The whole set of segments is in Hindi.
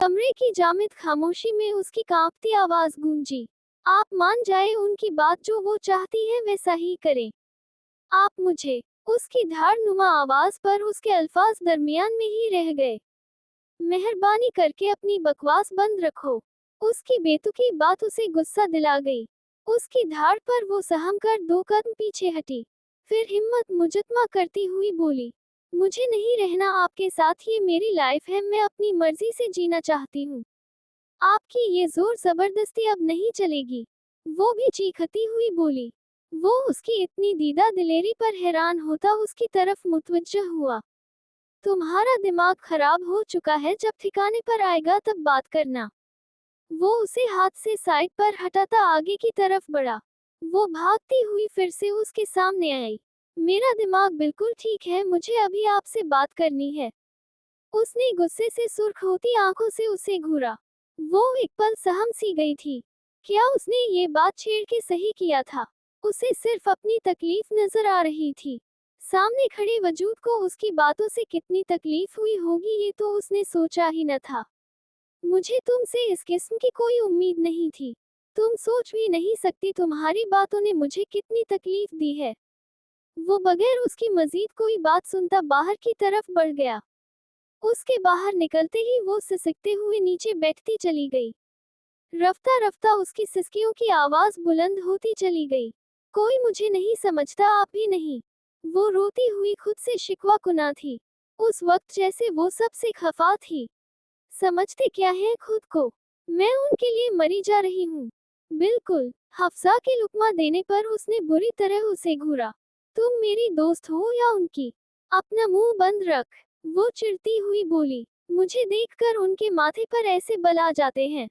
कमरे की जामिद खामोशी में उसकी कांपती आवाज गूंजी। आप मान जाए उनकी बात, जो वो चाहती है वैसा ही करें। आप मुझे। उसकी धार नुमा आवाज पर उसके अल्फाज दरमियान में ही रह गए। मेहरबानी करके अपनी बकवास बंद रखो। उसकी बेतुकी बात उसे गुस्सा दिला गई। उसकी धार पर वो सहम कर 2 कदम पीछे हटी। फिर हिम्मत मुजतमा करती हुई बोली, मुझे नहीं रहना आपके साथ, ये मेरी लाइफ है, मैं अपनी मर्जी से जीना चाहती हूँ। आपकी ये जोर जबरदस्ती अब नहीं चलेगी। वो भी चीखती हुई बोली। वो उसकी इतनी दीदा दिलेरी पर हैरान होता उसकी तरफ मुतवज्जह हुआ। तुम्हारा दिमाग खराब हो चुका है, जब ठिकाने पर आएगा तब बात करना। वो उसे हाथ से साइड पर हटाता आगे की तरफ बढ़ा। वो भागती हुई फिर से उसके सामने आई। मेरा दिमाग बिल्कुल ठीक है, मुझे अभी आपसे बात करनी है। उसने गुस्से से सुर्ख होती आंखों से उसे घूरा। वो एक पल सहम सी गई थी। क्या उसने ये बात छेड़ के सही किया था? उसे सिर्फ अपनी तकलीफ नजर आ रही थी। सामने खड़े वजूद को उसकी बातों से कितनी तकलीफ हुई होगी, ये तो उसने सोचा ही न था। मुझे तुमसे इस किस्म की कोई उम्मीद नहीं थी। तुम सोच भी नहीं सकती तुम्हारी बातों ने मुझे कितनी तकलीफ दी है। वो बगैर उसकी मजीद कोई बात सुनता बाहर की तरफ बढ़ गया। उसके बाहर निकलते ही वो सिसकते हुए नीचे बैठती चली गई। रफ्ता रफ्ता उसकी सिसकियों की आवाज बुलंद होती चली गई। कोई मुझे नहीं समझता, आप भी नहीं। वो रोती हुई खुद से शिकवा कुना थी। उस वक्त जैसे वो सबसे खफा थी। समझते क्या है खुद को? मैं उनके लिए मरी जा रही हूँ। बिल्कुल। हफ्सा के लुकमा देने पर उसने बुरी तरह उसे घूरा। तुम मेरी दोस्त हो या उनकी? अपना मुंह बंद रख। वो चिढ़ती हुई बोली। मुझे देखकर उनके माथे पर ऐसे बल आ जाते हैं।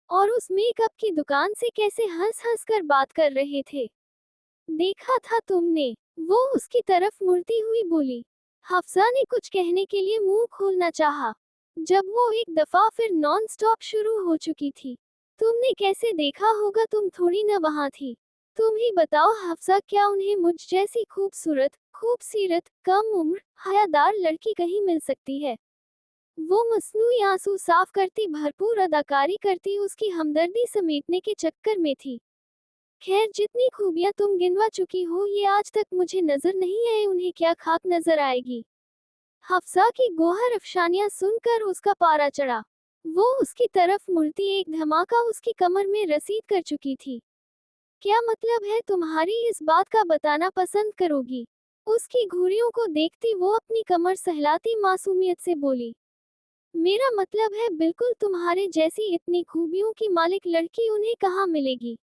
और उस मेकअप की दुकान से कैसे हंस हंस कर बात कर रहे थे। देखा था तुमने? वो उसकी तरफ मुड़ती हुई बोली। हफ्सा ने कुछ कहने के लिए मुंह खोलना चाहा, जब वो एक दफा फिर नॉन स्टॉप शुरू हो चुकी थी। तुमने कैसे देखा होगा, तुम थोड़ी न वहां थी। तुम ही बताओ हफ्सा, क्या उन्हें मुझ जैसी खूबसूरत, कम उम्र, हयादार लड़की कहीं मिल सकती है? वो मसनूई आंसू साफ करती, भरपूर अदाकारी करती, उसकी हमदर्दी समेटने के चक्कर में थी। खैर, जितनी खूबियां तुम गिनवा चुकी हो, ये आज तक मुझे नजर नहीं आए, उन्हें क्या खाक नजर आएगी? हफ्सा की गोहर अफशानियां सुनकर उसका पारा चढ़ा। वो उसकी तरफ मुड़ती, एक धमाका उसकी कमर में रसीद कर चुकी थी। क्या मतलब है तुम्हारी, इस बात का बताना पसंद करोगी? उसकी घुड़ियों को देखती वो अपनी कमर सहलाती मासूमियत से बोली। मेरा मतलब है, बिल्कुल तुम्हारे जैसी इतनी खूबियों की मालिक लड़की उन्हें कहाँ मिलेगी?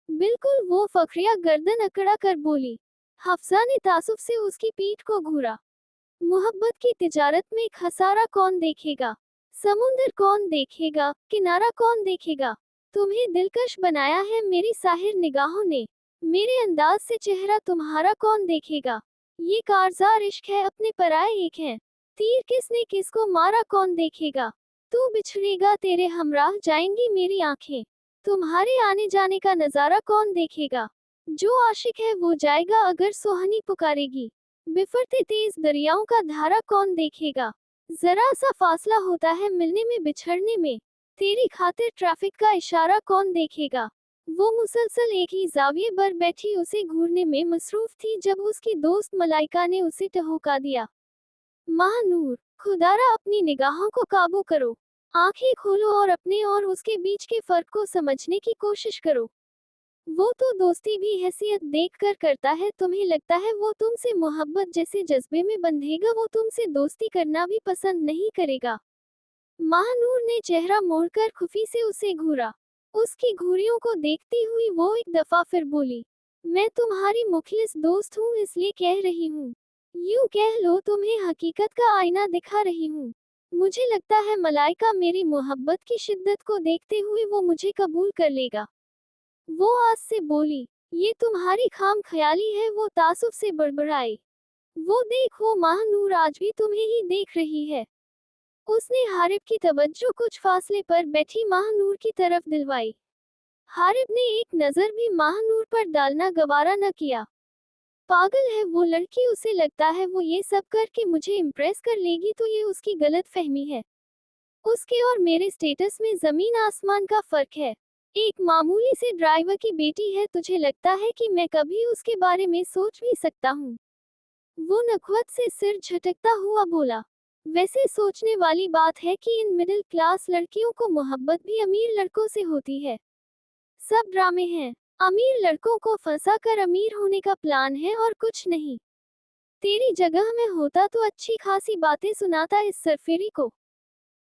बिल्कुल, वो फखरिया गर्दन अकड़ा कर बोली। हफ्सा ने तासुफ से उसकी पीठ को घूरा। मोहब्बत की तिजारत में खसारा कौन देखेगा? समुंदर कौन देखेगा? किनारा कौन देखेगा? तुम्हें दिलकश बनाया है मेरी साहिर निगाहों ने। मेरे अंदाज से चेहरा तुम्हारा कौन देखेगा? ये कारजार इश्क है, अपने पराए एक हैं। तीर किसने किसको मारा कौन देखेगा? तू बिछड़ेगा, तेरे हमराह जाएंगी मेरी आंखें। तुम्हारे आने जाने का नजारा कौन देखेगा? जो आशिक है वो जाएगा अगर सुहानी पुकारेगी। बिफरते तेज दरियाओं का धारा कौन देखेगा? जरा सा फासला होता है मिलने में बिछड़ने में। तेरी खातिर ट्रैफिक का इशारा कौन देखेगा? वो मुसलसल एक ही जाविये पर बैठी उसे घूरने में मसरूफ थी, जब उसकी दोस्त मलाइका ने उसे टहोका दिया। महानूर, खुदारा अपनी निगाहों को काबू करो। आंखें खोलो और अपने और उसके बीच के फर्क को समझने की कोशिश करो। वो तो दोस्ती भी हैसियत देखकर करता है, तुम्हें लगता है वो तुमसे मोहब्बत जैसे जज्बे में बंधेगा? वो तुमसे दोस्ती करना भी पसंद नहीं करेगा। महानूर ने चेहरा मोड़कर खुफी से उसे घूरा। उसकी घुड़ियों को देखती हुई वो एक दफा फिर बोली। मैं तुम्हारी मुखलिस दोस्त हूँ, इसलिए कह रही हूँ। यूं कह लो, तुम्हें हकीकत का आईना दिखा रही हूँ। मुझे लगता है मलाइका मेरी मोहब्बत की शिद्दत को देखते हुए वो मुझे कबूल कर लेगा। वो आस से बोली। ये तुम्हारी खाम ख्याली है, वो तासुफ से बड़बड़ाई। वो देखो, महानूर आज भी तुम्हें ही देख रही है। उसने हारिब की तवज्जो कुछ फासले पर बैठी महानूर की तरफ दिलवाई। हारिब ने एक नजर भी महानूर पर डालना गवारा न किया। पागल है वो लड़की, उसे लगता है वो ये सब करके मुझे इम्प्रेस कर लेगी, तो ये उसकी गलत फहमी है। उसके और मेरे स्टेटस में जमीन आसमान का फर्क है। एक मामूली से ड्राइवर की बेटी है, तुझे लगता है कि मैं कभी उसके बारे में सोच भी सकता हूँ? वो नखवत से सिर झटकता हुआ बोला। वैसे सोचने वाली बात है कि इन मिडिल क्लास लड़कियों को मोहब्बत भी अमीर लड़कों से होती है। सब ड्रामे हैं। अमीर लड़कों को फंसा कर अमीर होने का प्लान है और कुछ नहीं। तेरी जगह में होता तो अच्छी खासी बातें सुनाता इस सरफेरी को।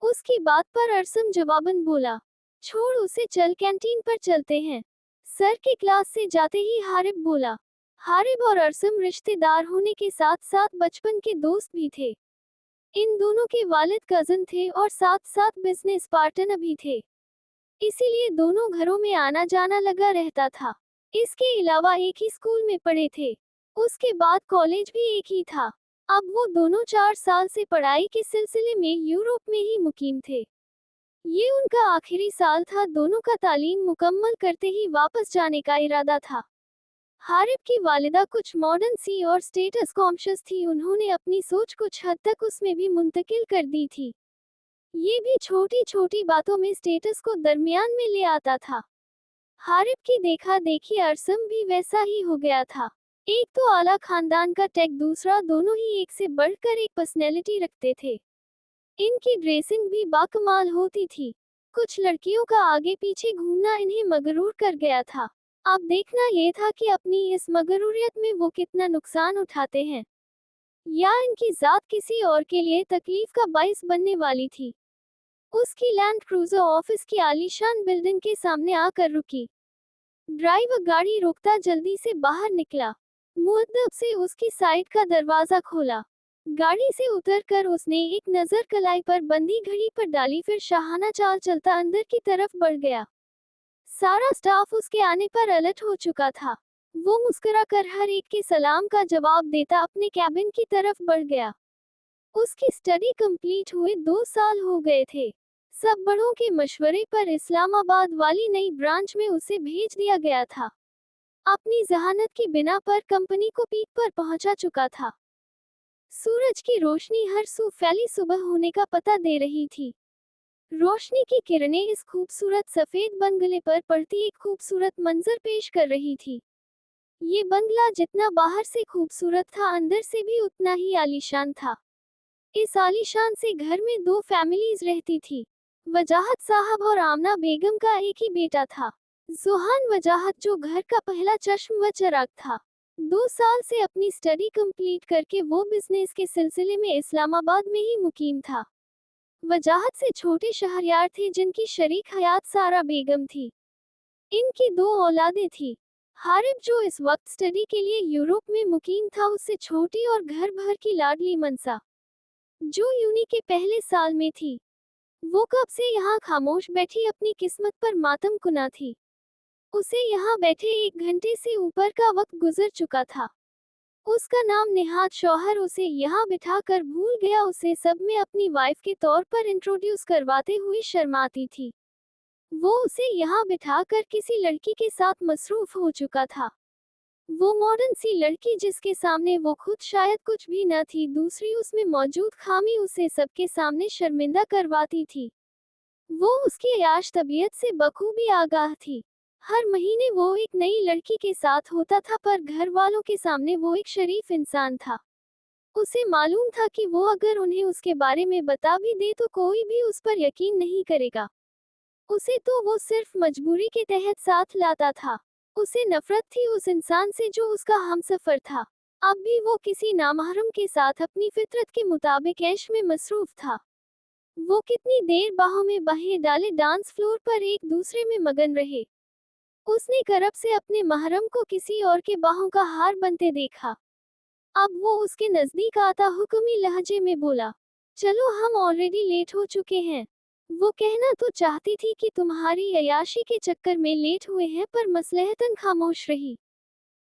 उसकी बात पर अरसम जवाबन बोला, छोड़ उसे, चल कैंटीन पर चलते हैं। सर के क्लास से जाते ही हारिब बोला। हारिब और अरसम रिश्तेदार होने के साथ साथ बचपन के दोस्त भी थे। इन दोनों के वालिद कजन थे और साथ साथ बिजनेस पार्टनर भी थे, इसीलिए दोनों घरों में आना जाना लगा रहता था। इसके अलावा एक ही स्कूल में पढ़े थे। उसके बाद कॉलेज भी एक ही था। अब वो दोनों 4 साल से पढ़ाई के सिलसिले में यूरोप में ही मुकीम थे। ये उनका आखिरी साल था। दोनों का तालीम मुकम्मल करते ही वापस जाने का इरादा था। हारिब की वालिदा कुछ मॉडर्न सी और स्टेटस कॉन्शियस थी। उन्होंने अपनी सोच कुछ हद तक उसमें भी मुंतकिल कर दी थी। ये भी छोटी छोटी बातों में स्टेटस को दरमियान में ले आता था। हारिब की देखा देखी अरसम भी वैसा ही हो गया था। एक तो आला खानदान का टैग, दूसरा दोनों ही एक से बढ़कर एक पर्सनैलिटी रखते थे। इनकी ड्रेसिंग भी बाकमाल होती थी। कुछ लड़कियों का आगे पीछे घूमना इन्हें मगरूर कर गया था। अब देखना यह था कि अपनी इस मगरूरियत में वो कितना नुकसान उठाते हैं, या इनकी जात किसी और के लिए तकलीफ का बाइस बनने वाली थी। उसकी लैंड क्रूजर ऑफिस की आलीशान बिल्डिंग के सामने आकर रुकी। ड्राइवर गाड़ी रोकता जल्दी से बाहर निकला। मुअद्दब से उसकी साइड का दरवाजा खोला। गाड़ी से उतरकर उसने एक नजर कलाई पर बंदी घड़ी पर डाली, फिर शाहाना चाल चलता अंदर की तरफ बढ़ गया। सारा स्टाफ उसके आने पर अलर्ट हो चुका था। वो मुस्कुराकर हर एक के सलाम का जवाब देता अपने कैबिन की तरफ बढ़ गया। उसकी स्टडी कंप्लीट हुए 2 साल हो गए थे। सब बड़ों के मशवरे पर इस्लामाबाद वाली नई ब्रांच में उसे भेज दिया गया था। अपनी जहानत की बिना पर कंपनी को पीक पर पहुंचा चुका था। सूरज की रोशनी हर सू फैली सुबह होने का पता दे रही थी। रोशनी की किरणें इस खूबसूरत सफेद बंगले पर पड़ती एक खूबसूरत मंजर पेश कर रही थी। ये बंगला जितना बाहर से खूबसूरत था, अंदर से भी उतना ही आलीशान था। इस आलीशान से घर में 2 फैमिलीज रहती थी। वजाहत साहब और आमना बेगम का एक ही बेटा था, जुहान वजाहत, जो घर का पहला चश्म व चिराग था। 2 साल से अपनी स्टडी कंप्लीट करके वो बिजनेस के सिलसिले में इस्लामाबाद में ही मुकीम था। वजाहत से छोटे शहरयार थे जिनकी शरीक हयात सारा बेगम थी। इनकी 2 औलादें थी। हारिब, जो इस वक्त स्टडी के लिए यूरोप में मुकीम था, उससे छोटी और घर भर की लाडली मनसा, जो यूनी के पहले साल में थी। वो कब से यहाँ खामोश बैठी अपनी किस्मत पर मातम कुना थी। उसे यहाँ बैठे 1 घंटे से ऊपर का वक्त गुजर चुका था। उसका नाम निहात शौहर उसे यहाँ बिठाकर भूल गया। उसे सब में अपनी वाइफ के तौर पर इंट्रोड्यूस करवाते हुए शर्माती थी। वो उसे यहाँ बिठाकर किसी लड़की के साथ मसरूफ हो चुका था। वो मॉडर्न सी लड़की जिसके सामने वो खुद शायद कुछ भी न थी, दूसरी उसमें मौजूद खामी उसे सबके सामने शर्मिंदा करवाती थी। वो उसकी अयाश तबीयत से बखूबी आगाह थी। हर महीने वो एक नई लड़की के साथ होता था, पर घर वालों के सामने वो एक शरीफ इंसान था। उसे मालूम था कि वो अगर उन्हें उसके बारे में बता भी दे तो कोई भी उस पर यकीन नहीं करेगा। उसे तो वो सिर्फ मजबूरी के तहत साथ लाता था। उसे नफरत थी उस इंसान से जो उसका हमसफर था। अब भी वो किसी नामहरम के साथ अपनी फितरत के मुताबिक ऐश में मसरूफ था। वो कितनी देर बाहों में बाहें डाले डांस फ्लोर पर एक दूसरे में मगन रहे। उसने करब से अपने महरम को किसी और के बाहों का हार बनते देखा। अब वो उसके नजदीक आता हुक्मी लहजे में बोला, चलो हम ऑलरेडी लेट हो चुके हैं। वो कहना तो चाहती थी कि तुम्हारी अयाशी के चक्कर में लेट हुए हैं, पर मसलहतन खामोश रही।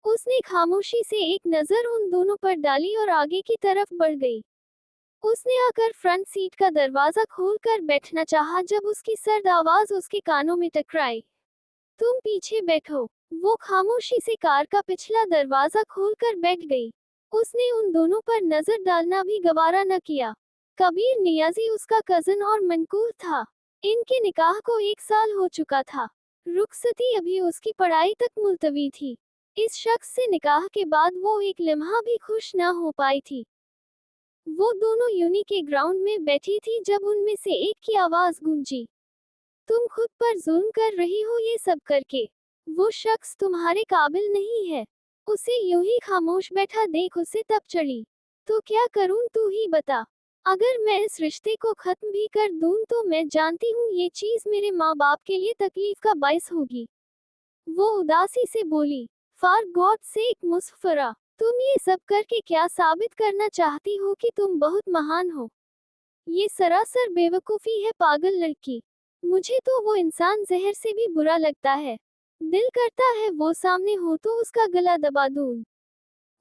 उसने खामोशी से एक नजर उन दोनों पर डाली और आगे की तरफ बढ़ गई। उसने आकर फ्रंट सीट का दरवाजा खोलकर बैठना चाहा जब उसकी सर्द आवाज उसके कानों में टकराई, तुम पीछे बैठो। वो खामोशी से कार का पिछला दरवाजा खोलकर बैठ गई। उसने उन दोनों पर नजर डालना भी गवारा न किया। कबीर नियाजी उसका कजन और मनकूर था। इनके निकाह को 1 साल हो चुका था। रुखसती अभी उसकी पढ़ाई तक मुलतवी थी। इस शख्स से निकाह के बाद वो एक लम्हा भी खुश ना हो पाई थी। वो दोनों यूनी के ग्राउंड में बैठी थी जब उनमें से एक की आवाज गूंजी, तुम खुद पर जुल्म कर रही हो ये सब करके। वो शख्स तुम्हारे काबिल नहीं है। उसे यूं ही खामोश बैठा देख उसे तब चढ़ी। तो क्या करूं तू ही बता। अगर मैं इस रिश्ते को खत्म भी कर दूं तो मैं जानती हूँ ये चीज मेरे माँ बाप के लिए तकलीफ का बायस होगी। वो उदासी से बोली, फॉर गॉड सेक मुसफरा, तुम ये सब करके क्या साबित करना चाहती हो कि तुम बहुत महान हो। ये सरासर बेवकूफ़ी है पागल लड़की। मुझे तो वो इंसान जहर से भी बुरा लगता है। दिल करता है वो सामने हो तो उसका गला दबा दूं।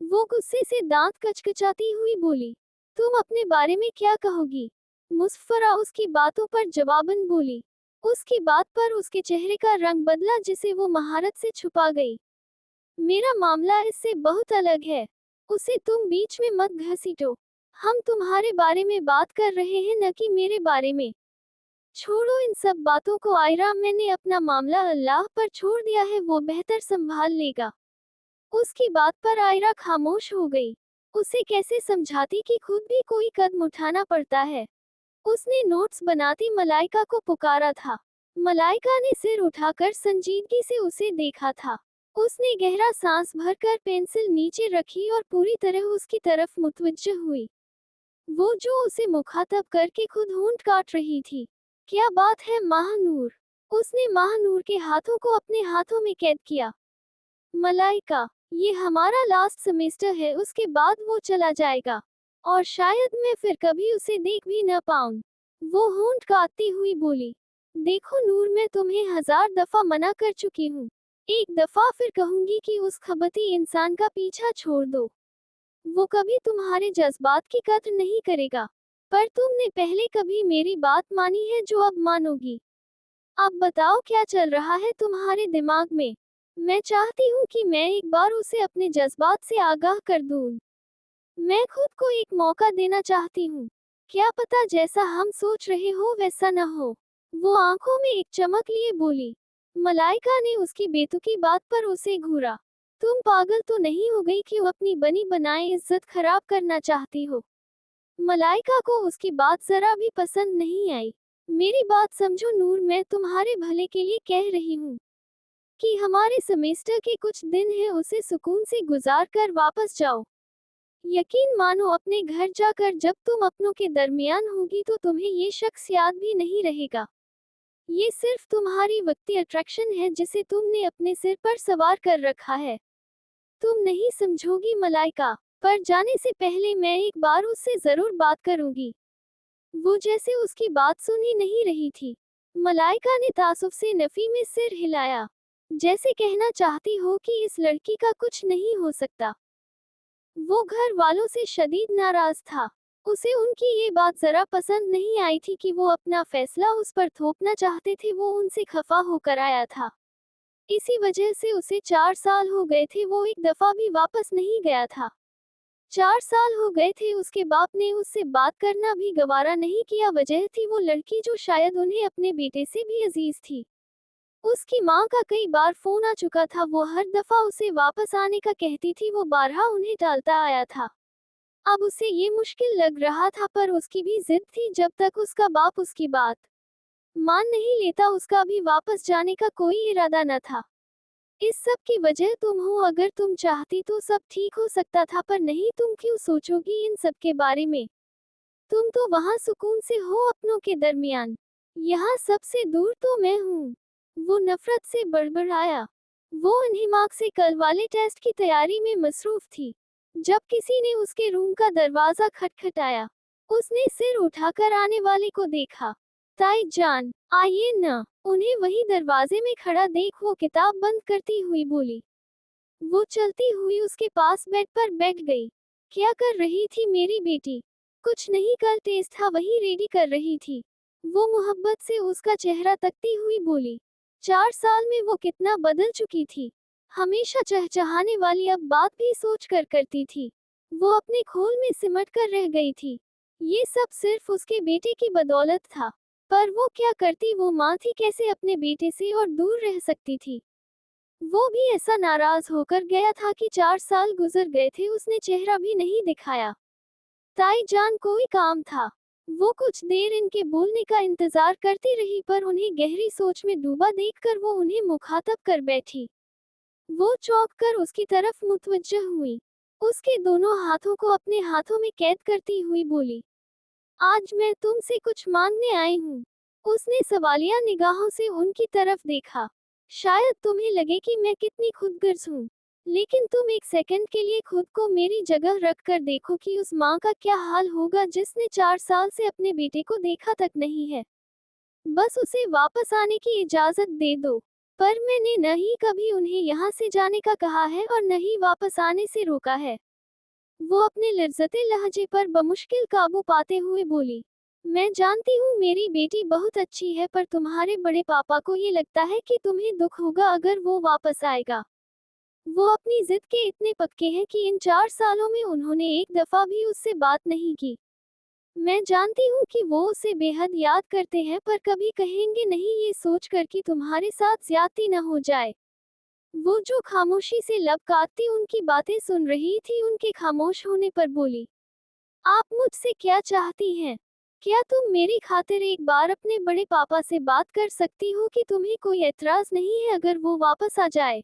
वो गुस्से से दांत कचकचाती हुई बोली, तुम अपने बारे में क्या कहोगी। मुसफरा उसकी बातों पर जवाबन बोली। उसकी बात पर उसके चेहरे का रंग बदला जिसे वो महारत से छुपा गई। मेरा मामला इससे बहुत अलग है। उसे तुम बीच में मत घसीटो। हम तुम्हारे बारे में बात कर रहे हैं न कि मेरे बारे में। छोड़ो इन सब बातों को आयरा, मैंने अपना मामला अल्लाह पर छोड़ दिया है, वो बेहतर संभाल लेगा। उसकी बात पर आयरा खामोश हो गई। उसे कैसे समझाती कि खुद भी कोई कदम उठाना पड़ता है। उसने नोट्स बनाती मलाइका को पुकारा था। मलाइका ने सिर उठाकर संजीदगी से उसे देखा था। उसने गहरा सांस भरकर पेंसिल नीचे रखी और पूरी तरह उसकी तरफ मुतवज्जह हुई। वो जो उसे मुखातब करके खुद होंठ काट रही थी। क्या बात है महानूर। उसने महानूर के हाथों को अपने हाथों में कैद किया। मलाइका, ये हमारा लास्ट सेमेस्टर है, उसके बाद वो चला जाएगा और शायद मैं फिर कभी उसे देख भी न पाऊं। वो होंठ काटती हुई बोली, देखो नूर, मैं तुम्हें 1000 दफा मना कर चुकी हूँ। एक दफा फिर कहूंगी कि उस खबती इंसान का पीछा छोड़ दो। वो कभी तुम्हारे जज्बात की कद्र नहीं करेगा। पर तुमने पहले कभी मेरी बात मानी है जो अब मानोगी। अब बताओ क्या चल रहा है तुम्हारे दिमाग में। मैं चाहती हूँ कि मैं एक बार उसे अपने जज्बात से आगाह कर दूँ। मैं खुद को एक मौका देना चाहती हूँ। क्या पता जैसा हम सोच रहे हो वैसा न हो। वो आंखों में एक चमक लिए बोली। मलाइका ने उसकी बेतुकी बात पर उसे घूरा। तुम पागल तो नहीं हो गई कि अपनी बनी बनाए इज्जत खराब करना चाहती हो। मलाइका को उसकी बात जरा भी पसंद नहीं आई। मेरी बात समझो नूर, मैं तुम्हारे भले के लिए कह रही हूँ कि हमारे सेमेस्टर के कुछ दिन हैं, उसे सुकून से गुजार कर वापस जाओ। यकीन मानो अपने घर जाकर जब तुम अपनों के दरमियान होगी तो तुम्हें ये शख्स याद भी नहीं रहेगा। ये सिर्फ तुम्हारी वक्ती अट्रैक्शन है जिसे तुमने अपने सिर पर सवार कर रखा है। तुम नहीं समझोगी मलाइका, पर जाने से पहले मैं एक बार उससे जरूर बात करूंगी। वो जैसे उसकी बात सुन ही नहीं रही थी। मलाइका ने तासुफ से नफी में सिर हिलाया, जैसे कहना चाहती हो कि इस लड़की का कुछ नहीं हो सकता। वो घर वालों से शदीद नाराज था। उसे उनकी ये बात जरा पसंद नहीं आई थी कि वो अपना फैसला उस पर थोपना चाहते थे। वो उनसे खफा होकर आया था। इसी वजह से उसे 4 साल हो गए थे, वो एक दफा भी वापस नहीं गया था। 4 साल हो गए थे, उसके बाप ने उससे बात करना भी गवारा नहीं किया। वजह थी वो लड़की जो शायद उन्हें अपने बेटे से भी अजीज थी। उसकी माँ का कई बार फोन आ चुका था, वो हर दफा उसे वापस आने का कहती थी, वो बारहा उन्हें टालता आया था। अब उसे ये मुश्किल लग रहा था, पर उसकी भी जिद थी। जब तक उसका बाप उसकी बात मान नहीं लेता उसका भी वापस जाने का कोई इरादा न था। इस सब की वजह तुम हो। अगर तुम चाहती तो सब ठीक हो सकता था, पर नहीं। तुम क्यों सोचोगी इन सब के बारे में। तुम तो वहाँ सुकून से हो अपनों के दरमियान। यहाँ सबसे दूर तो मैं हूँ। वो नफरत से बड़बड़ाया। वो अनहिमाक से कल वाले टेस्ट की तैयारी में मसरूफ थी। जब किसी ने उसके रूम का दरवाजा खटखटाया, उसने सिर उठाकर आने वाले को देखा। ताई जान, आइए न। उन्हें वही दरवाजे में खड़ा देख वो किताब बंद करती हुई बोली। वो चलती हुई उसके पास बेड पर बैठ गई। क्या कर रही थी मेरी बेटी। कुछ नहीं, कल टेस्ट था वही रेडी कर रही थी। वो मोहब्बत से उसका चेहरा तकती हुई बोली। 4 साल में वो कितना बदल चुकी थी। हमेशा चहचहाने वाली अब बात भी सोच कर करती थी। वो अपने खोल में सिमट कर रह गई थी। ये सब सिर्फ उसके बेटे की बदौलत था। पर वो क्या करती, वो माँ थी, कैसे अपने बेटे से और दूर रह सकती थी। वो भी ऐसा नाराज होकर गया था कि 4 साल गुजर गए थे, उसने चेहरा भी नहीं दिखाया। ताई जान कोई काम था। वो कुछ देर इनके बोलने का इंतजार करती रही, पर उन्हें गहरी सोच में डूबा देखकर वो उन्हें मुखातब कर बैठी। वो चौंक कर उसकी तरफ मुतवज्जह हुई। उसके दोनों हाथों को अपने हाथों में कैद करती हुई बोली, आज मैं तुमसे कुछ मांगने आई हूँ। उसने सवालिया निगाहों से उनकी तरफ देखा। शायद तुम्हें लगे कि मैं कितनी खुदगर्ज हूँ, लेकिन तुम एक सेकंड के लिए खुद को मेरी जगह रख कर देखो कि उस माँ का क्या हाल होगा जिसने 4 साल से अपने बेटे को देखा तक नहीं है। बस उसे वापस आने की इजाजत दे दो। पर मैंने न ही कभी उन्हें यहाँ से जाने का कहा है और न ही वापस आने से रोका है। वो अपने लर्जते लहजे पर बमुश्किल काबू पाते हुए बोली, मैं जानती हूँ मेरी बेटी बहुत अच्छी है, पर तुम्हारे बड़े पापा को ये लगता है कि तुम्हें दुख होगा अगर वो वापस आएगा। वो अपनी जिद के इतने पक्के हैं कि इन 4 सालों में उन्होंने एक दफा भी उससे बात नहीं की। मैं जानती हूँ कि वो उसे बेहद याद करते हैं, पर कभी कहेंगे नहीं, ये सोचकर कि तुम्हारे साथ ज्यादती न हो जाए। वो जो खामोशी से लब काटती उनकी बातें सुन रही थी, उनके खामोश होने पर बोली, आप मुझसे क्या चाहती हैं? क्या तुम मेरी खातिर एक बार अपने बड़े पापा से बात कर सकती हो कि तुम्हें कोई एतराज नहीं है अगर वो वापस आ जाए?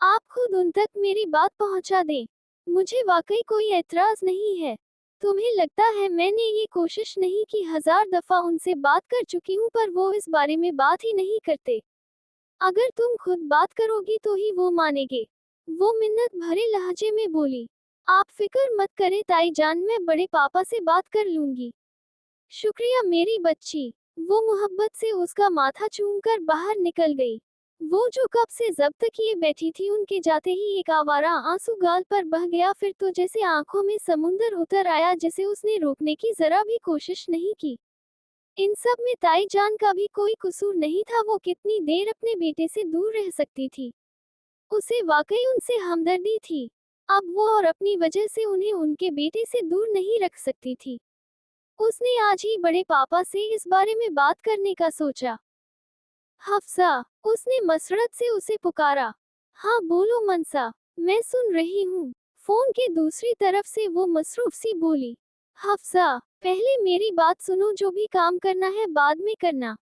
आप खुद उन तक मेरी बात पहुंचा दें। मुझे वाकई कोई एतराज नहीं है। तुम्हें लगता है मैंने ये कोशिश नहीं की, 1000 दफा उनसे बात कर चुकी हूँ, पर वो इस बारे में बात ही नहीं करते। अगर तुम खुद बात करोगी तो ही वो मानेंगे। वो मिन्नत भरे लहजे में बोली, आप फिक्र मत करें ताई जान, मैं बड़े पापा से बात कर लूंगी। शुक्रिया मेरी बच्ची। वो मोहब्बत से उसका माथा चूमकर बाहर निकल गई। वो जो कब से जब्त किए बैठी थी, उनके जाते ही एक आवारा आंसू गाल पर बह गया, फिर तो जैसे आंखों में समुंदर उतर आया, जिसे उसने रोकने की जरा भी कोशिश नहीं की। इन सब में ताई जान का भी कोई कसूर नहीं था। वो कितनी देर अपने बेटे से दूर रह सकती थी? उसे वाकई उनसे हमदर्दी थी। अब वो और अपनी वजह से उन्हें उनके बेटे से दूर नहीं रख सकती थी। उसने आज ही बड़े पापा से इस बारे में बात करने का सोचा। हफ्सा, उसने मसरत से उसे पुकारा। हाँ बोलो मनसा, मैं सुन रही हूँ। फोन के दूसरी तरफ से वो मसरूफ सी बोली। हफ्सा, पहले मेरी बात सुनो, जो भी काम करना है बाद में करना।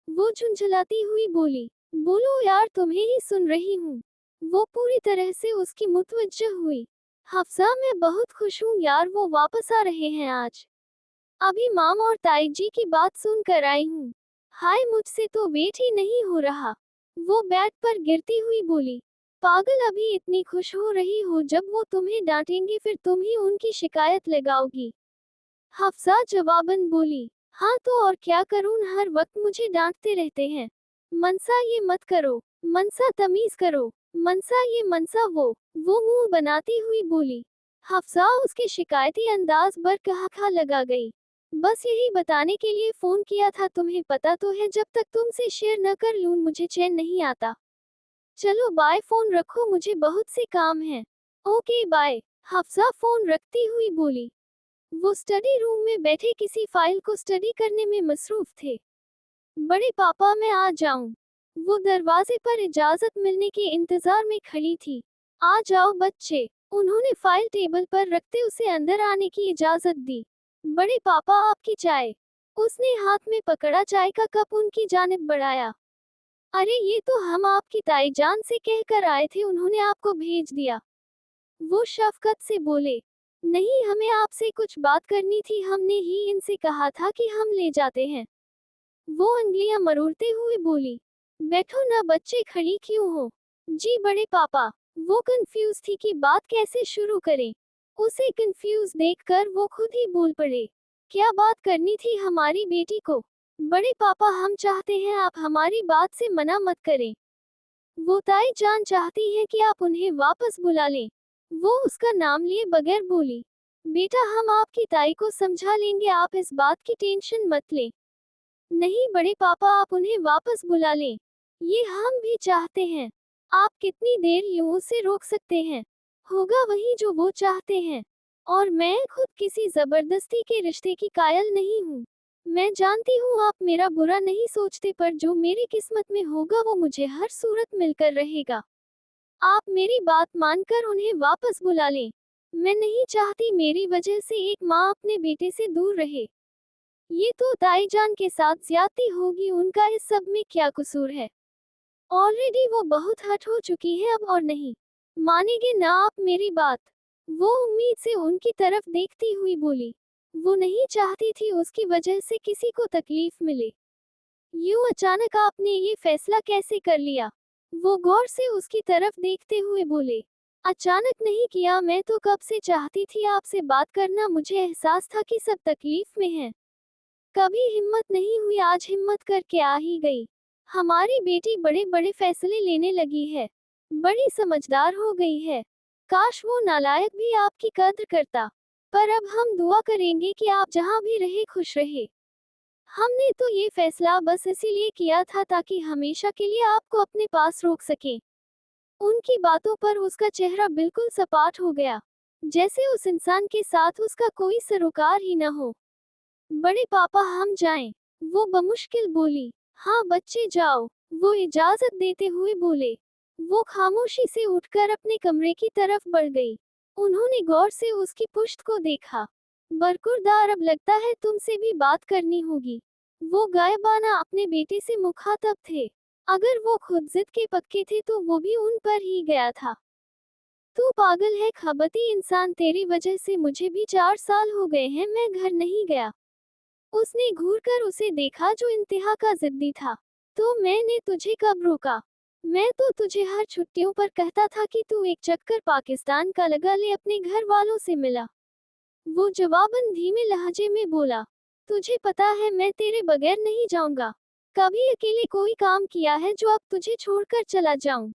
वो झुंझलाती हुई बोली। बोलो यार, तुम्हें ही सुन रही हूँ। वो पूरी तरह से उसकी मुतवज्जह हुई। हफ्सा, मैं बहुत खुश हूँ यार, वो वापस आ रहे हैं आज। अभी माम और ताई जी की बात सुन कर आई हूँ। हाय, मुझसे तो वेट ही नहीं हो रहा। वो बेड पर गिरती हुई बोली। पागल, अभी इतनी खुश हो रही हो, जब वो तुम्हें डांटेंगे फिर तुम ही उनकी शिकायत लगाओगी। हफ्सा जवाबन बोली। हाँ तो और क्या करूँ, हर वक्त मुझे डांटते रहते हैं। मनसा ये मत करो, मनसा तमीज करो, मनसा ये, मनसा वो मुंह बनाती हुई बोली। हफ्सा उसके शिकायती अंदाज पर कहा लगा गई। बस यही बताने के लिए फोन किया था, तुम्हें पता तो है जब तक तुमसे शेयर न कर लूं मुझे चैन नहीं आता। चलो बाय, फोन रखो, मुझे बहुत से काम हैं। ओके बाय, हफ्सा फोन रखती हुई बोली। वो स्टडी रूम में बैठे किसी फाइल को स्टडी करने में मसरूफ थे। बड़े पापा, मैं आ जाऊं? वो दरवाजे पर इजाजत मिलने के इंतजार में खड़ी थी। आ जाओ बच्चे। उन्होंने फाइल टेबल पर रखते उसे अंदर आने की इजाजत दी। बड़े पापा, आपकी चाय। उसने हाथ में पकड़ा चाय का कप उनकी जानिब बढ़ाया। अरे ये तो हम आपकी ताई जान से कहकर आए थे, उन्होंने आपको भेज दिया। वो शफकत से बोले। नहीं, हमें आपसे कुछ बात करनी थी, हमने ही इनसे कहा था कि हम ले जाते हैं। वो अंगलियां मरोड़ते हुए बोली। बैठो ना बच्चे, खड़ी क्यों हो? जी बड़े पापा। वो कंफ्यूज थी कि बात कैसे शुरू करें। उसे कंफ्यूज देखकर वो खुद ही बोल पड़े। क्या बात करनी थी हमारी बेटी को? बड़े पापा, हम चाहते हैं आप हमारी बात से मना मत करें। वो ताई जान चाहती है कि आप उन्हें वापस बुला लें। वो उसका नाम लिए बगैर बोली। बेटा, हम आपकी ताई को समझा लेंगे, आप इस बात की टेंशन मत लें। नहीं बड़े पापा, आप उन्हें वापस बुला लें। ये हम भी चाहते हैं। आप कितनी देर यूं उसे रोक सकते हैं? होगा वही जो वो चाहते हैं। और मैं खुद किसी जबरदस्ती के रिश्ते की कायल नहीं हूँ। मैं जानती हूँ आप मेरा बुरा नहीं सोचते, पर जो मेरी किस्मत में होगा वो मुझे हर सूरत मिलकर रहेगा। आप मेरी बात मानकर उन्हें वापस बुला लें। मैं नहीं चाहती मेरी वजह से एक माँ अपने बेटे से दूर रहे। ये तो ताईजान के साथ ज्यादती होगी, उनका इस सब में क्या कसूर है? ऑलरेडी वो बहुत हर्ट हो चुकी है, अब और नहीं मानेंगे ना आप मेरी बात? वो उम्मीद से उनकी तरफ देखती हुई बोली। वो नहीं चाहती थी उसकी वजह से किसी को तकलीफ मिले। यूं अचानक आपने ये फैसला कैसे कर लिया? वो गौर से उसकी तरफ देखते हुए बोले। अचानक नहीं किया, मैं तो कब से चाहती थी आपसे बात करना, मुझे एहसास था कि सब तकलीफ में हैं। कभी हिम्मत नहीं हुई, आज हिम्मत करके आ ही गई। हमारी बेटी बड़े बड़े फैसले लेने लगी है, बड़ी समझदार हो गई है। काश वो नालायक भी आपकी कद्र करता। पर अब हम दुआ करेंगे कि आप जहाँ भी रहे खुश रहे। हमने तो ये फैसला बस इसीलिए किया था ताकि हमेशा के लिए आपको अपने पास रोक सकें। उनकी बातों पर उसका चेहरा बिल्कुल सपाट हो गया, जैसे उस इंसान के साथ उसका कोई सरोकार ही न हो। बड़े पापा हम जाएं? वो बमुश्किल बोली। हाँ बच्चे जाओ, वो इजाजत देते हुए बोले। वो खामोशी से उठकर अपने कमरे की तरफ बढ़ गई। उन्होंने गौर से उसकी पुश्त को देखा। बरकुरदार, अब लगता है तुमसे भी बात करनी होगी। वो गायबाना अपने बेटे से मुखातब थे। अगर वो खुद जिद के पक्के थे तो वो भी उन पर ही गया था। तू पागल है खबती इंसान, तेरी वजह से मुझे भी 4 साल हो गए हैं मैं घर नहीं गया। उसने घूरकर उसे देखा जो इंतहा का जिद्दी था। तो मैंने तुझे कब रोका? मैं तो तुझे हर छुट्टियों पर कहता था कि तू एक चक्कर पाकिस्तान का लगा ले, अपने घर वालों से मिला। वो जवाबन धीमे लहजे में बोला। तुझे पता है मैं तेरे बगैर नहीं जाऊंगा। कभी अकेले कोई काम किया है जो अब तुझे छोड़कर चला जाऊं?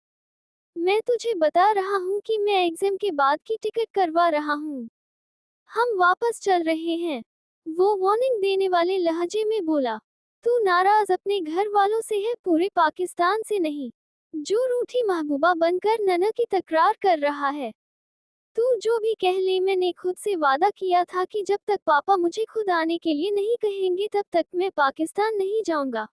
मैं तुझे बता रहा हूँ कि मैं एग्जाम के बाद की टिकट करवा रहा हूँ। हम वापस चल रहे हैं। वो वार्निंग देने वाले लहजे में बोला। तू नाराज अपने घर वालों से है, पूरे पाकिस्तान से नहीं। जो रूठी महबूबा बनकर नना की तकरार कर रहा है। तू जो भी कह ले, मैंने खुद से वादा किया था कि जब तक पापा मुझे खुद आने के लिए नहीं कहेंगे तब तक मैं पाकिस्तान नहीं जाऊंगा।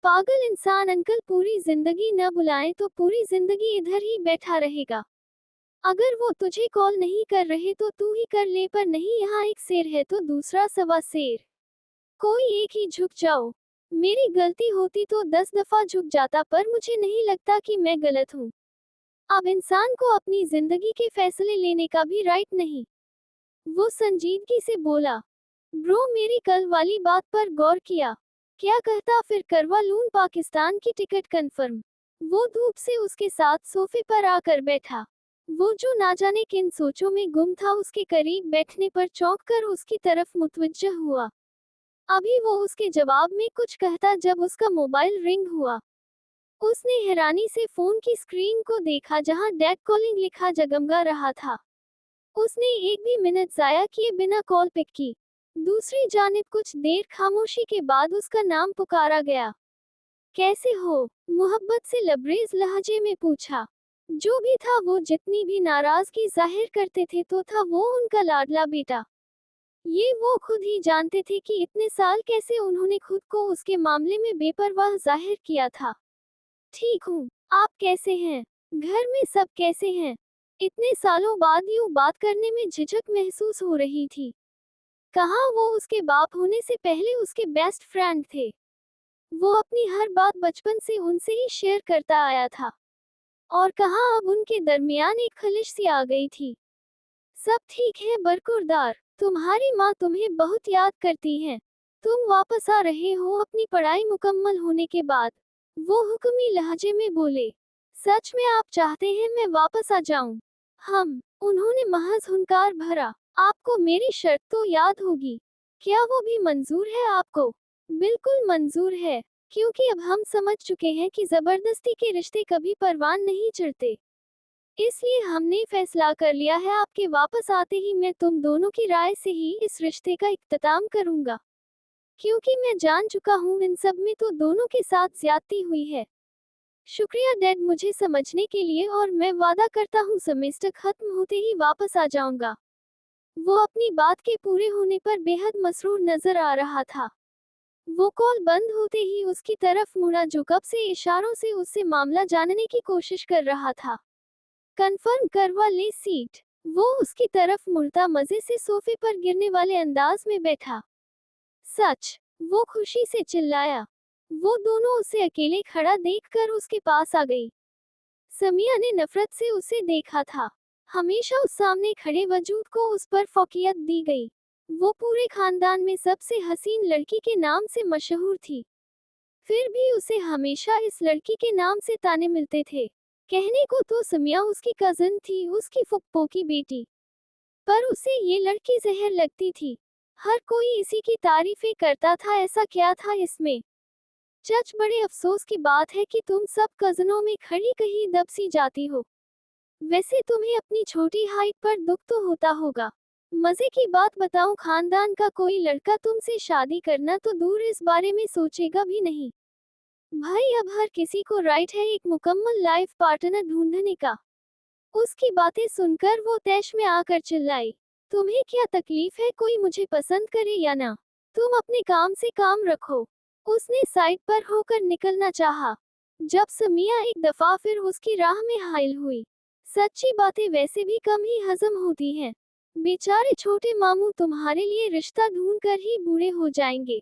पागल इंसान, अंकल पूरी जिंदगी न बुलाएं तो पूरी जिंदगी इधर ही बैठा रहेगा। अगर वो तुझे कॉल नहीं कर रहे तो तू ही कर ले, पर नहीं, यहाँ एक शेर है तो दूसरा सवा शेर। कोई एक ही झुक जाओ। मेरी गलती होती तो 10 दफा झुक जाता, पर मुझे नहीं लगता कि मैं गलत हूँ। अब इंसान को अपनी जिंदगी के फैसले लेने का भी राइट नहीं। वो संजीदगी से बोला। ब्रो, मेरी कल वाली बात पर गौर किया? क्या कहता, फिर करवा लूं पाकिस्तान की टिकट कंफर्म? वो धूप से उसके साथ सोफे पर आकर बैठा। वो जो ना जाने किन सोचों में गुम था, उसके करीब बैठने पर चौंक कर उसकी तरफ मुतवज्जह हुआ। अभी वो उसके जवाब में कुछ कहता जब उसका मोबाइल रिंग हुआ। उसने हैरानी से फोन की स्क्रीन को देखा जहां डेड कॉलिंग लिखा जगमगा रहा था। उसने एक भी मिनट जाया किए बिना कॉल पिक की। दूसरी जानिब कुछ देर खामोशी के बाद उसका नाम पुकारा गया। कैसे हो? मोहब्बत से लबरेज लहजे में पूछा। जो भी था, वो जितनी भी नाराजगी जाहिर करते थे तो था वो उनका लाडला बेटा। ये वो खुद ही जानते थे कि इतने साल कैसे उन्होंने खुद को उसके मामले में बेपरवाह जाहिर किया था। ठीक हूँ, आप कैसे हैं? घर में सब कैसे हैं? इतने सालों बाद यूं बात करने में झिझक महसूस हो रही थी। कहाँ वो उसके बाप होने से पहले उसके बेस्ट फ्रेंड थे। वो अपनी हर बात बचपन से उनसे ही शेयर करता आया था। और कहाँ अब उनके दरमियान एक खलिश सी आ गई थी। सब ठीक है बरकुरदार, तुम्हारी माँ तुम्हें बहुत याद करती है। तुम वापस आ रहे हो अपनी पढ़ाई मुकम्मल होने के बाद? वो हुक्मी लहजे में बोले। सच में आप चाहते हैं मैं वापस आ जाऊं? उन्होंने महज हुंकार भरा। आपको मेरी शर्त तो याद होगी। क्या वो भी मंजूर है आपको? बिल्कुल मंजूर है, क्योंकि अब हम समझ चुके हैं कि जबरदस्ती के रिश्ते कभी परवान नहीं चढ़ते। इसलिए हमने फैसला कर लिया है, आपके वापस आते ही मैं तुम दोनों की राय से ही इस रिश्ते का इख्तिताम करूंगा। क्योंकि मैं जान चुका हूँ इन सब में तो दोनों के साथ ज्यादती हुई है। शुक्रिया डैड मुझे समझने के लिए, और मैं वादा करता हूँ सेमेस्टर खत्म होते ही वापस आ जाऊंगा। वो अपनी बात के पूरे होने पर बेहद मसरूर नजर आ रहा था। वो कॉल बंद होते ही उसकी तरफ मुड़ा जो कब से इशारों से उससे मामला जानने की कोशिश कर रहा था। कंफर्म करवा ले सीट। वो उसकी तरफ मुड़ता मजे से सोफे पर गिरने वाले अंदाज में बैठा। सच, वो खुशी से चिल्लाया। वो दोनों उसे अकेले खड़ा देखकर उसके पास आ गई। समिया ने नफरत से उसे देखा था। हमेशा उस सामने खड़े वजूद को उस पर फौकियत दी गई। वो पूरे खानदान में सबसे हसीन लड़की के नाम से मशहूर थी। फिर भी उसे हमेशा इस लड़की के नाम से ताने मिलते थे। कहने को तो समिया उसकी कजन थी, उसकी फुप्पो की बेटी, पर उसे ये लड़की जहर लगती थी। हर कोई इसी की तारीफें करता था, ऐसा क्या था इसमें। सच बड़े अफसोस की बात है कि तुम सब कजनों में खड़ी कहीं दब सी जाती हो। वैसे तुम्हें अपनी छोटी हाइट पर दुख तो होता होगा। मजे की बात बताऊं, खानदान का कोई लड़का तुमसे शादी करना तो दूर इस बारे में सोचेगा भी नहीं। भाई अब हर किसी को राइट है एक मुकम्मल लाइफ पार्टनर ढूंढने का। उसकी बातें सुनकर वो तैश में आकर चिल्लाई। तुम्हें क्या तकलीफ है कोई मुझे पसंद करे या ना? तुम अपने काम से काम रखो। उसने साइड पर होकर निकलना चाहा, जब समिया एक दफा फिर उसकी राह में हाइल हुई। सच्ची बातें वैसे भी कम ही हजम होती हैं। बेचारे छोटे मामू तुम्हारे लिए रिश्ता ढूंढ कर ही बूढ़े हो जाएंगे।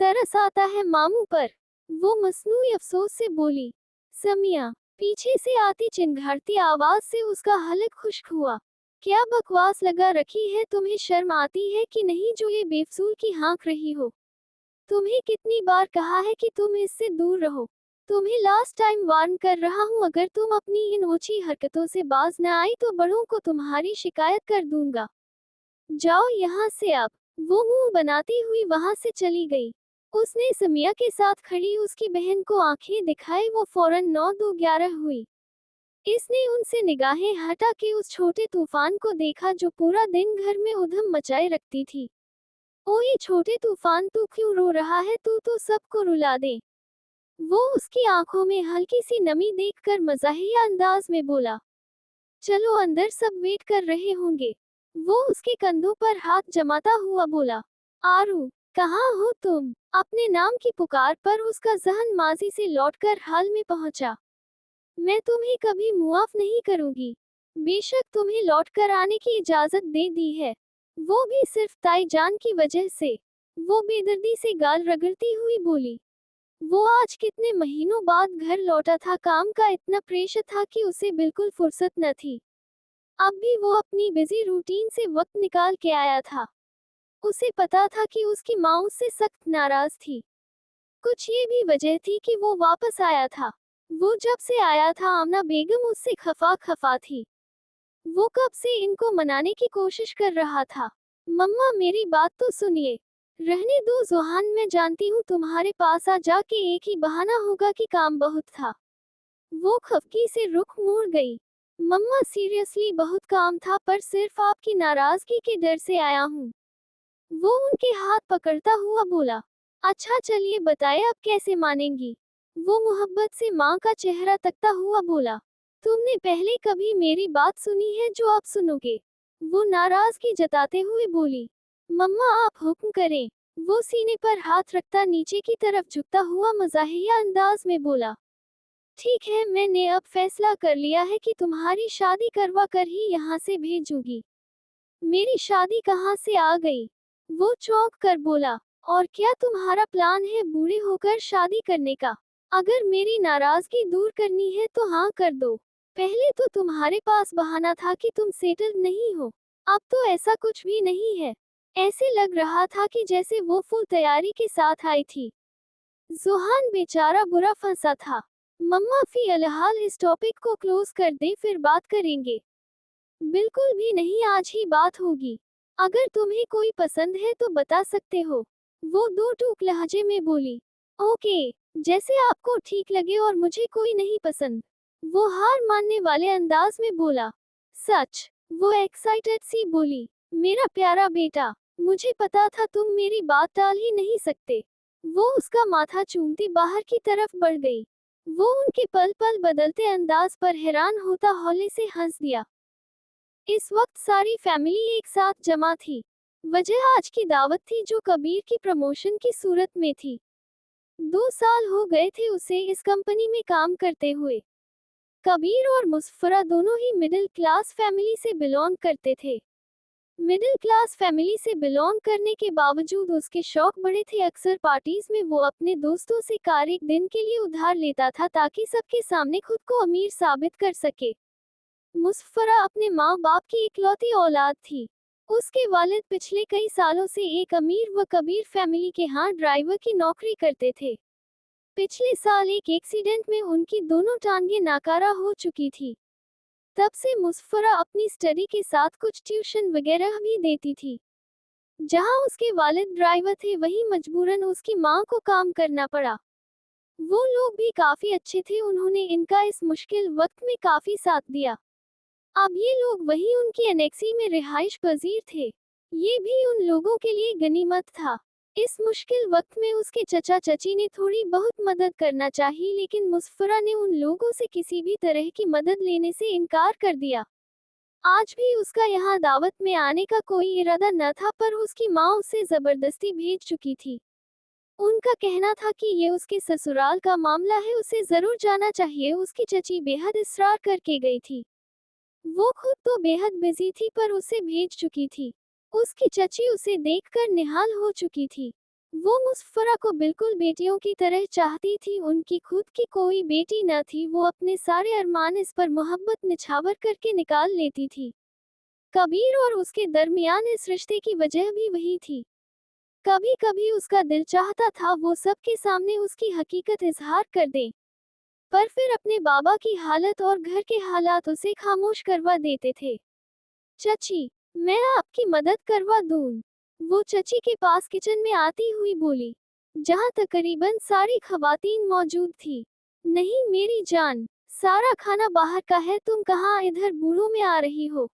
तरस आता है मामू पर। वो मसनूई अफसोस से बोली। समिया पीछे से आती चिंघाड़ती आवाज से उसका हलक खुश्क हुआ। क्या बकवास लगा रखी है, तुम्हें शर्म आती है कि नहीं जो ये बेफसूल की हाँक रही हो? तुम्हें कितनी बार कहा है कि तुम इससे दूर रहो। तुम्हें लास्ट टाइम वार्न कर रहा हूँ, अगर तुम अपनी इन ओछी हरकतों से बाज न आई तो बड़ों को तुम्हारी शिकायत कर दूंगा। जाओ यहाँ से अब। वो मुंह बनाती हुई वहां से चली गई। उसने समिया के साथ खड़ी उसकी बहन को आंखें दिखाई, वो फौरन 9-2-11 हुई। इसने उनसे निगाहें हटा के उस छोटे तूफान को देखा जो पूरा दिन घर में उधम मचाए रखती थी। ओ ये छोटे तूफान, तू क्यों रो रहा है? तू तो सबको रुला दे। वो उसकी आंखों में हल्की सी नमी देखकर मजाहिया अंदाज में बोला। चलो अंदर, सब वेट कर रहे होंगे। वो उसके कंधों पर हाथ जमाता हुआ बोला। आरू, कहाँ हो तुम? अपने नाम की पुकार पर उसका जहन माजी से लौटकर हाल में पहुंचा। मैं तुम्हें कभी मुआफ नहीं करूंगी। बेशक तुम्हें लौटकर आने की इजाजत दे दी है, वो भी सिर्फ ताई जान की वजह से। वो बेदर्दी से गाल रगड़ती हुई बोली। वो आज कितने महीनों बाद घर लौटा था, काम का इतना प्रेशर था कि उसे बिल्कुल फुर्सत न थी। अब भी वो अपनी बिजी रूटीन से वक्त निकाल के आया था। उसे पता था कि उसकी माँ उससे सख्त नाराज थी। कुछ ये भी वजह थी कि वो वापस आया था। वो जब से आया था आमना बेगम उससे खफा खफा थी। वो कब से इनको मनाने की कोशिश कर रहा था। मम्मा मेरी बात तो सुनिए। रहने दो जुहान, मैं जानती हूँ तुम्हारे पास आ जाके एक ही बहाना होगा कि काम बहुत था। वो खफकी से रुख मोड़ गई। मम्मा सीरियसली बहुत काम था, पर सिर्फ आपकी नाराजगी के डर से आया हूँ। वो उनके हाथ पकड़ता हुआ बोला। अच्छा चलिए बताए अब कैसे मानेंगी? वो मोहब्बत से माँ का चेहरा तकता हुआ बोला। तुमने पहले कभी मेरी बात सुनी है जो आप सुनोगे? वो नाराजगी जताते हुए बोली। मम्मा आप हुक्म करें। वो सीने पर हाथ रखता नीचे की तरफ झुकता हुआ मजाहिया अंदाज में बोला। ठीक है, मैंने अब फैसला कर लिया है कि तुम्हारी शादी करवा कर ही यहाँ से भेजूंगी। मेरी शादी कहाँ से आ गई? वो चौंक कर बोला। और क्या तुम्हारा प्लान है बूढ़े होकर शादी करने का? अगर मेरी नाराजगी दूर करनी है तो हाँ कर दो। पहले तो तुम्हारे पास बहाना था कि तुम सेटल्ड नहीं हो, अब तो ऐसा कुछ भी नहीं है। ऐसे लग रहा था कि जैसे वो फुल तैयारी के साथ आई थी। जुहान बेचारा बुरा फंसा था। मम्मा फिलहाल इस टॉपिक को क्लोज कर दे, फिर बात करेंगे। बिल्कुल भी नहीं, आज ही बात होगी। अगर तुम्हें कोई पसंद है तो बता सकते हो। वो दो टूक लहजे में बोली। ओके, जैसे आपको ठीक लगे, और मुझे कोई नहीं पसंद। वो हार मानने वाले अंदाज में बोला। सच? वो एक्साइटेड सी बोली। मेरा प्यारा बेटा, मुझे पता था तुम मेरी बात टाल ही नहीं सकते। वो उसका माथा चूमती बाहर की तरफ बढ़ गई। वो उनके पल पल बदलते अंदाज पर हैरान होता हौले से हंस दिया। इस वक्त सारी फैमिली एक साथ जमा थी। वजह आज की दावत थी जो कबीर की प्रमोशन की सूरत में थी। 2 साल हो गए थे उसे इस कंपनी में काम करते हुए। कबीर और मुज़फ़्फ़रा दोनों ही मिडिल क्लास फैमिली से बिलोंग करते थे। मिडिल क्लास फैमिली से बिलोंग करने के बावजूद उसके शौक बड़े थे। अक्सर पार्टीज में वो अपने दोस्तों से कार एक दिन के लिए उधार लेता था ताकि सबके सामने खुद को अमीर साबित कर सके। मुज़फ़्फ़रा अपने माँ बाप की इकलौती औलाद थी। उसके वालिद पिछले कई सालों से एक अमीर व कबीर फैमिली के यहाँ ड्राइवर की नौकरी करते थे। पिछले साल एक एक्सीडेंट में उनकी दोनों टांगें नाकारा हो चुकी थी। तब से मुज़फ़्फ़रा अपनी स्टडी के साथ कुछ ट्यूशन वगैरह भी देती थी। जहाँ उसके वालिद ड्राइवर थे वहीं मजबूरन उसकी माँ को काम करना पड़ा। वो लोग भी काफी अच्छे थे, उन्होंने इनका इस मुश्किल वक्त में काफी साथ दिया। अब ये लोग वहीं उनकी एनेक्सी में रिहाइश पजीर थे। ये भी उन लोगों के लिए गनीमत था। इस मुश्किल वक्त में उसके चचा चची ने थोड़ी बहुत मदद करना चाहिए, लेकिन मुज़फ़्फ़रा ने उन लोगों से किसी भी तरह की मदद लेने से इनकार कर दिया। आज भी उसका यहाँ दावत में आने का कोई इरादा न था, पर उसकी माँ उसे जबरदस्ती भेज चुकी थी। उनका कहना था कि ये उसके ससुराल का मामला है, उसे जरूर जाना चाहिए। उसकी चची बेहद इसरार करके गई थी। वो खुद तो बेहद बिजी थी पर उसे भेज चुकी थी। उसकी चची उसे देखकर निहाल हो चुकी थी। वो मुज़फ़्फ़रा को बिल्कुल बेटियों की तरह चाहती थी। उनकी खुद की कोई बेटी न थी। वो अपने सारे अरमान इस पर मोहब्बत निछावर करके निकाल लेती थी। कबीर और उसके दरमियान इस रिश्ते की वजह भी वही थी। कभी कभी उसका दिल चाहता था वो सबके सामने उसकी हकीकत इजहार कर दे, पर फिर अपने बाबा की हालत और घर के हालात उसे खामोश करवा देते थे। चची, मैं आपकी मदद करवा दूं? वो चची के पास किचन में आती हुई बोली, जहां तकरीबन सारी खवातीन मौजूद थी। नहीं मेरी जान, सारा खाना बाहर का है, तुम कहाँ इधर बूढ़ों में आ रही हो?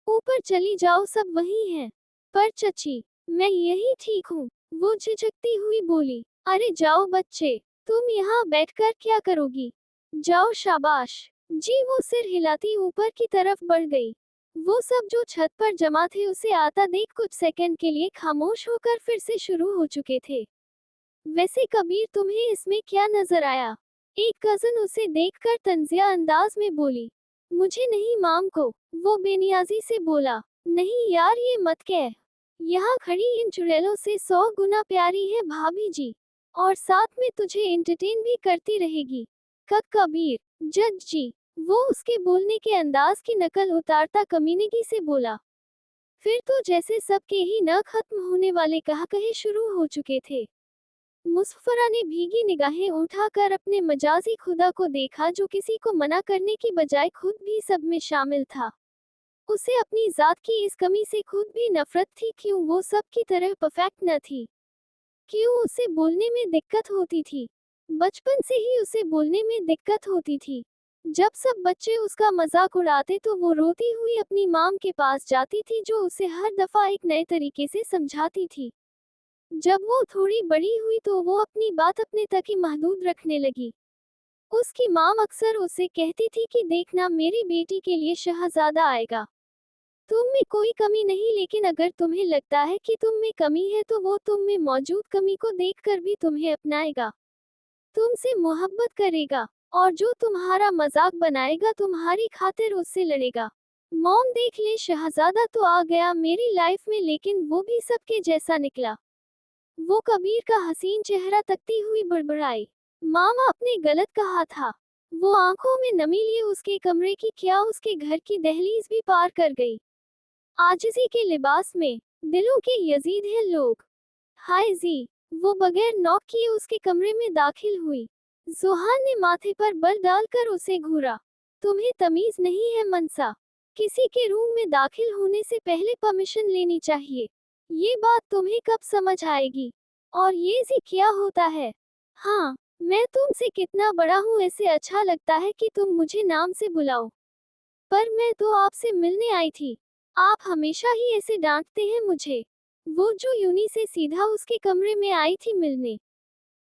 ऊपर चली जाओ, सब वही हैं। पर चची, मैं यही ठीक हूँ, वो झिझकती हुई बोली। अरे जाओ बच्चे, तुम यहाँ बैठकर क्या करोगी? जाओ शाबाश। जी वो सिर हिलाती ऊपर की तरफ बढ़ गई। वो सब जो छत पर जमा थे उसे आता देख कुछ सेकंड के लिए खामोश होकर फिर से शुरू हो चुके थे। वैसे कबीर, तुम्हें इसमें क्या नजर आया? एक कजन उसे देखकर तंजिया अंदाज में बोली। मुझे नहीं माम को, वो बेनियाजी से बोला। नहीं यार ये मत कह, यहाँ खड़ी इन चुड़ैलों से 100 गुना प्यारी है भाभी जी, और साथ में तुझे एंटरटेन भी करती रहेगी। कबीर, जज जी, वो उसके बोलने के अंदाज की नकल उतारता कमीनगी से बोला। फिर तो जैसे सबके ही न खत्म होने वाले कहा कहे शुरू हो चुके थे। मुज़फ़्फ़रा ने भीगी निगाहें उठाकर अपने मजाजी खुदा को देखा जो किसी को मना करने की बजाय खुद भी सब में शामिल था। उसे अपनी जात की इस कमी से खुद भी नफरत थी। क्यों वो सब की तरह परफेक्ट न थी? क्यों उसे बोलने में दिक्कत होती थी? बचपन से ही उसे बोलने में दिक्कत होती थी। जब सब बच्चे उसका मजाक उड़ाते तो वो रोती हुई अपनी माम के पास जाती थी जो उसे हर दफा एक नए तरीके से समझाती थी। जब वो थोड़ी बड़ी हुई तो वो अपनी बात अपने तक ही महदूद रखने लगी। उसकी माम अक्सर उसे कहती थी कि देखना मेरी बेटी के लिए शहजादा आएगा। तुम में कोई कमी नहीं, लेकिन अगर तुम्हें लगता है कि तुम में कमी है तो वो तुम में मौजूद कमी को देखकर भी तुम्हें अपनाएगा, तुमसे मोहब्बत करेगा, और जो तुम्हारा मजाक बनाएगा तुम्हारी खातिर उससे लड़ेगा। मॉम देख ले, शहजादा तो आ गया मेरी लाइफ में, लेकिन वो भी सबके जैसा निकला। वो कबीर का हसीन चेहरा तकती हुई बड़बड़ाई। मामा आपने गलत कहा था। वो आंखों में नमी लिए उसके कमरे की क्या उसके घर की दहलीज भी पार कर गई। आजिज़ी के लिबास में दिलों के यजीद हैं लोग। हाय जी, वो बगैर नॉक किए उसके कमरे में दाखिल हुई। जुहान ने माथे पर बल डालकर उसे घूरा। तुम्हें तमीज नहीं है मनसा? किसी के रूम में दाखिल होने से पहले परमिशन लेनी चाहिए। ये बात तुम्हें कब समझ आएगी? और ये जी क्या होता है? हाँ, मैं तुमसे कितना बड़ा हूँ, ऐसे अच्छा लगता है कि तुम मुझे नाम से बुलाओ। पर मैं तो आपसे मिलने आई थी। आप हमेशा ही ऐसे डांटते हैं मुझे। वो जो यूनी से सीधा उसके कमरे में आई थी मिलने,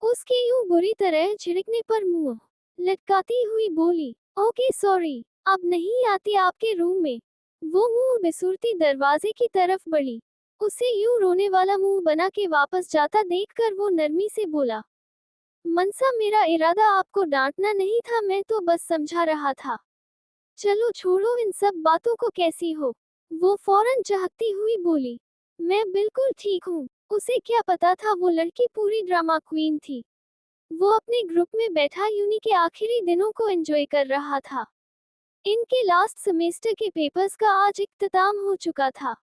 उसके यूं बुरी तरह झिड़कने पर मुंह लटकाती हुई बोली, ओके सॉरी, अब नहीं आती आपके रूम में। वो मुंह बिसुरती दरवाजे की तरफ बढ़ी। उसे यूं रोने वाला मुंह बना के वापस जाता देखकर वो नरमी से बोला, मनसा मेरा इरादा आपको डांटना नहीं था, मैं तो बस समझा रहा था। चलो छोड़ो इन सब बातों को, कैसी हो? वो फौरन चहकती हुई बोली, मैं बिल्कुल ठीक हूँ। उसे क्या पता था वो लड़की पूरी ड्रामा क्वीन थी। वो अपने ग्रुप में बैठा यूनी के आखिरी दिनों को एंजॉय कर रहा था। इनके लास्ट सेमेस्टर के पेपर्स का आज इख्तिताम हो चुका था।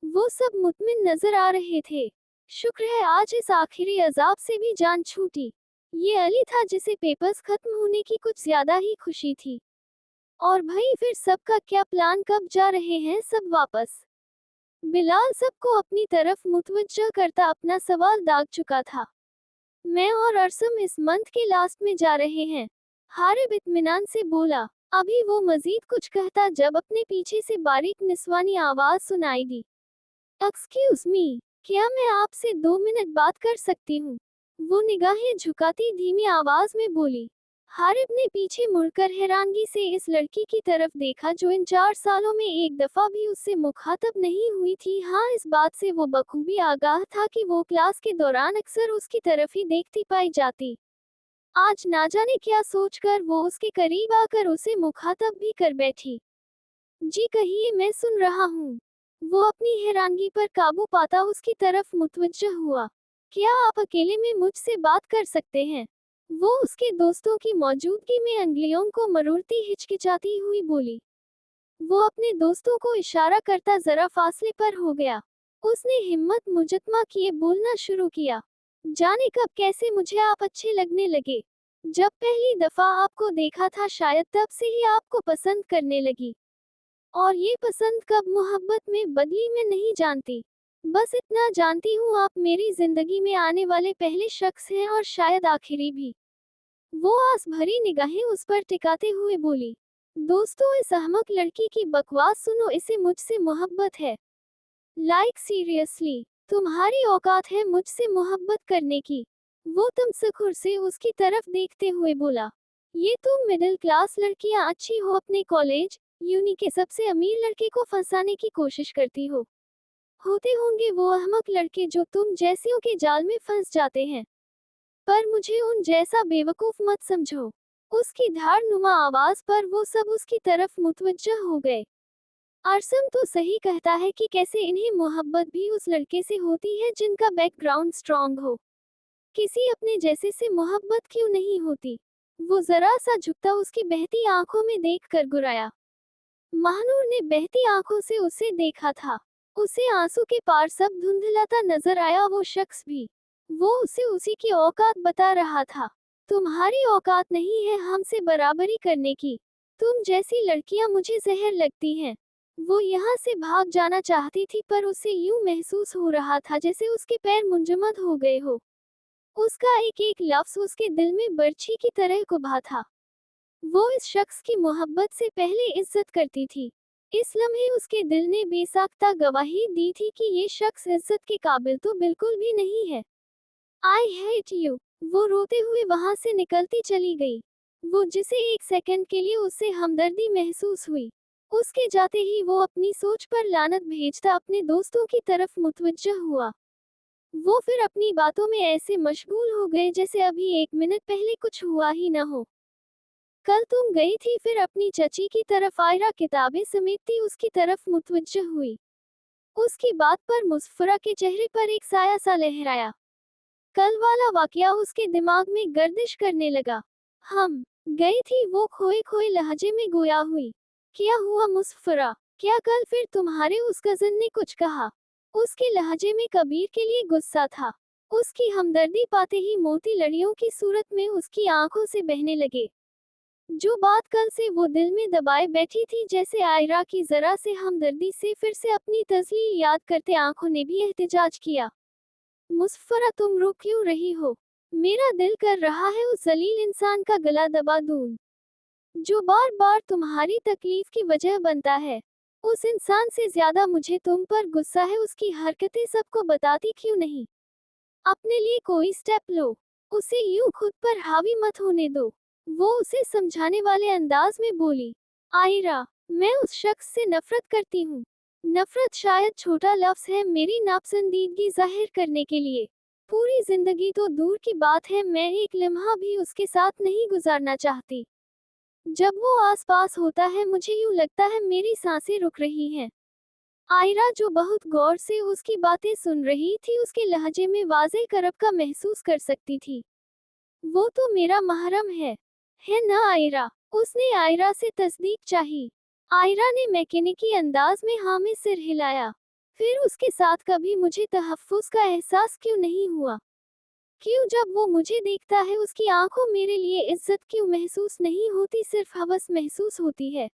वो सब मुतमिन नजर आ रहे थे। शुक्र है आज इस आखिरी अजाब से भी जान छूटी। ये अली था जिसे पेपर्स खत्म होने की कुछ ज्यादा ही खुशी थी। और भाई फिर सबका क्या प्लान, कब जा रहे हैं सब वापस? बिलाल सबको अपनी तरफ मुतवज्जह करता अपना सवाल दाग चुका था। मैं और अरसम इस मंथ के लास्ट में जा रहे हैं, हारिब इत्मीनान से बोला। अभी वो मजीद कुछ कहता जब अपने पीछे से बारीक निस्वानी आवाज सुनाई दी। एक्सक्यूज मी, क्या मैं आपसे 2 मिनट बात कर सकती हूँ? वो निगाहें झुकाती धीमी आवाज में बोली। हारिब ने पीछे मुड़कर हैरानगी से इस लड़की की तरफ देखा जो इन 4 सालों में एक दफा भी उससे मुखातब नहीं हुई थी। हाँ, इस बात से वो बखूबी आगाह था कि वो क्लास के दौरान अक्सर उसकी तरफ ही देखती पाई जाती। आज ना जाने क्या सोचकर वो उसके करीब आकर उसे मुखातब भी कर बैठी। जी कहिए, मैं सुन रहा हूँ। वो अपनी हैरानगी पर काबू पाता उसकी तरफ मुतवज्जह हुआ। क्या आप अकेले में मुझसे बात कर सकते हैं? वो उसके दोस्तों की मौजूदगी में अंगुलियों को मरोड़ती हिचकिचाती हुई बोली। वो अपने दोस्तों को इशारा करता जरा फासले पर हो गया। उसने हिम्मत मुजतमा किए बोलना शुरू किया। जाने कब कैसे मुझे आप अच्छे लगने लगे। जब पहली दफा आपको देखा था शायद तब से ही आपको पसंद करने लगी। और ये पसंद कब मोहब्बत में बदली मैं नहीं जानती। बस इतना जानती हूँ आप मेरी जिंदगी में आने वाले पहले शख्स हैं और शायद आखिरी भी। वो आस भरी निगाहें उस पर टिकाते हुए बोली। दोस्तों, इस अहमक लड़की की बकवास सुनो, इसे मुझसे मोहब्बत है। लाइक सीरियसली, तुम्हारी औकात है मुझसे मोहब्बत करने की? वो तमसखुर से उसकी तरफ देखते हुए बोला। ये तुम मिडिल क्लास लड़कियां अच्छी हो, अपने कॉलेज यूनी के सबसे अमीर लड़के को फंसाने की कोशिश करती हो। होते होंगे वो अहमक लड़के जो तुम जैसियों के जाल में फंस जाते हैं, पर मुझे उन जैसा बेवकूफ मत समझो। उसकी धार नुमा आवाज पर वो सब उसकी तरफ मुतवज्जह हो गए। अरसम तो सही कहता है कि कैसे इन्हें मोहब्बत भी उस लड़के से होती है जिनका बैकग्राउंड स्ट्रांग हो। किसी अपने जैसे से मोहब्बत क्यों नहीं होती? वो जरा सा झुकता उसकी बहती आंखों में देखकर गुराया। महानूर ने बहती आंखों से उसे देखा था। उसे आंसू के पार सब धुंधलाता नजर आया, वो शख्स भी। वो उसे उसी की औकात बता रहा था। तुम्हारी औकात नहीं है हमसे बराबरी करने की। तुम जैसी लड़कियां मुझे जहर लगती हैं। वो यहाँ से भाग जाना चाहती थी पर उसे यूं महसूस हो रहा था जैसे उसके पैर मुंजमद हो गए हो। उसका एक एक लफ्ज उसके दिल में बर्छी की तरह कुभा था। वो इस शख्स की मोहब्बत से पहले इज्जत करती थी। इस लम्हे उसके दिल ने बेसाख्ता गवाही दी थी कि ये शख्स इज्जत के काबिल तो बिल्कुल भी नहीं है। I hate you. वो रोते हुए वहां से निकलती चली गई। वो जिसे एक सेकंड के लिए उससे हमदर्दी महसूस हुई, उसके जाते ही वो अपनी सोच पर लानत भेजता अपने दोस्तों की तरफ मुतवज्जह हुआ। वो फिर अपनी बातों में ऐसे मशगूल हो गए जैसे अभी 1 मिनट पहले कुछ हुआ ही न हो। कल तुम गई थी, फिर अपनी चची की तरफ आयरा किताबें समेटती उसकी तरफ मुतवज्जह हुई। उसकी बात पर मुस्फरा के चेहरे पर एक साया सा लहराया। कल वाला वाकया उसके दिमाग में गर्दिश करने लगा। हम गई थी, वो खोए खोए लहजे में गोया हुई। क्या हुआ मुस्फरा? क्या कल फिर तुम्हारे उस कजन ने कुछ कहा? उसके लहजे में कबीर के लिए गुस्सा था। उसकी हमदर्दी पाते ही मोती लड़ियों की सूरत में उसकी आंखों से बहने लगे। जो बात कल से वो दिल में दबाए बैठी थी, जैसे आयरा की जरा से हमदर्दी से फिर से अपनी तस्वीर याद करते आंखों ने भी एहतिजाज किया। मुस्फरा, तुम रो क्यों रही हो? मेरा दिल कर रहा है उस जलील इंसान का गला दबा दूं, जो बार बार तुम्हारी तकलीफ की वजह बनता है। उस इंसान से ज्यादा मुझे तुम पर गुस्सा है, उसकी हरकतें सबको बताती क्यों नहीं? अपने लिए कोई स्टेप लो। उसे यूं खुद पर हावी मत होने दो। वो उसे समझाने वाले अंदाज में बोली। आयरा, मैं उस शख्स से नफरत करती हूँ। नफरत शायद छोटा लफ्ज है मेरी नापसंदीदगी जाहिर करने के लिए। पूरी जिंदगी तो दूर की बात है, मैं एक लम्हा भी उसके साथ नहीं गुजारना चाहती। जब वो आसपास होता है मुझे यूं लगता है मेरी सांसें रुक रही हैं। आयरा जो बहुत गौर से उसकी बातें सुन रही थी उसके लहजे में वाज़ेह करब का महसूस कर सकती थी। वो तो मेरा महरम है ना आयरा? उसने आयरा से तस्दीक चाही। आयरा ने मैकेनिकी अंदाज में हाँ में सिर हिलाया। फिर उसके साथ कभी मुझे तहफ़्फ़ुज़ का एहसास क्यों नहीं हुआ? क्यों जब वो मुझे देखता है उसकी आंखों मेरे लिए इज्जत क्यों महसूस नहीं होती, सिर्फ हवस महसूस होती है?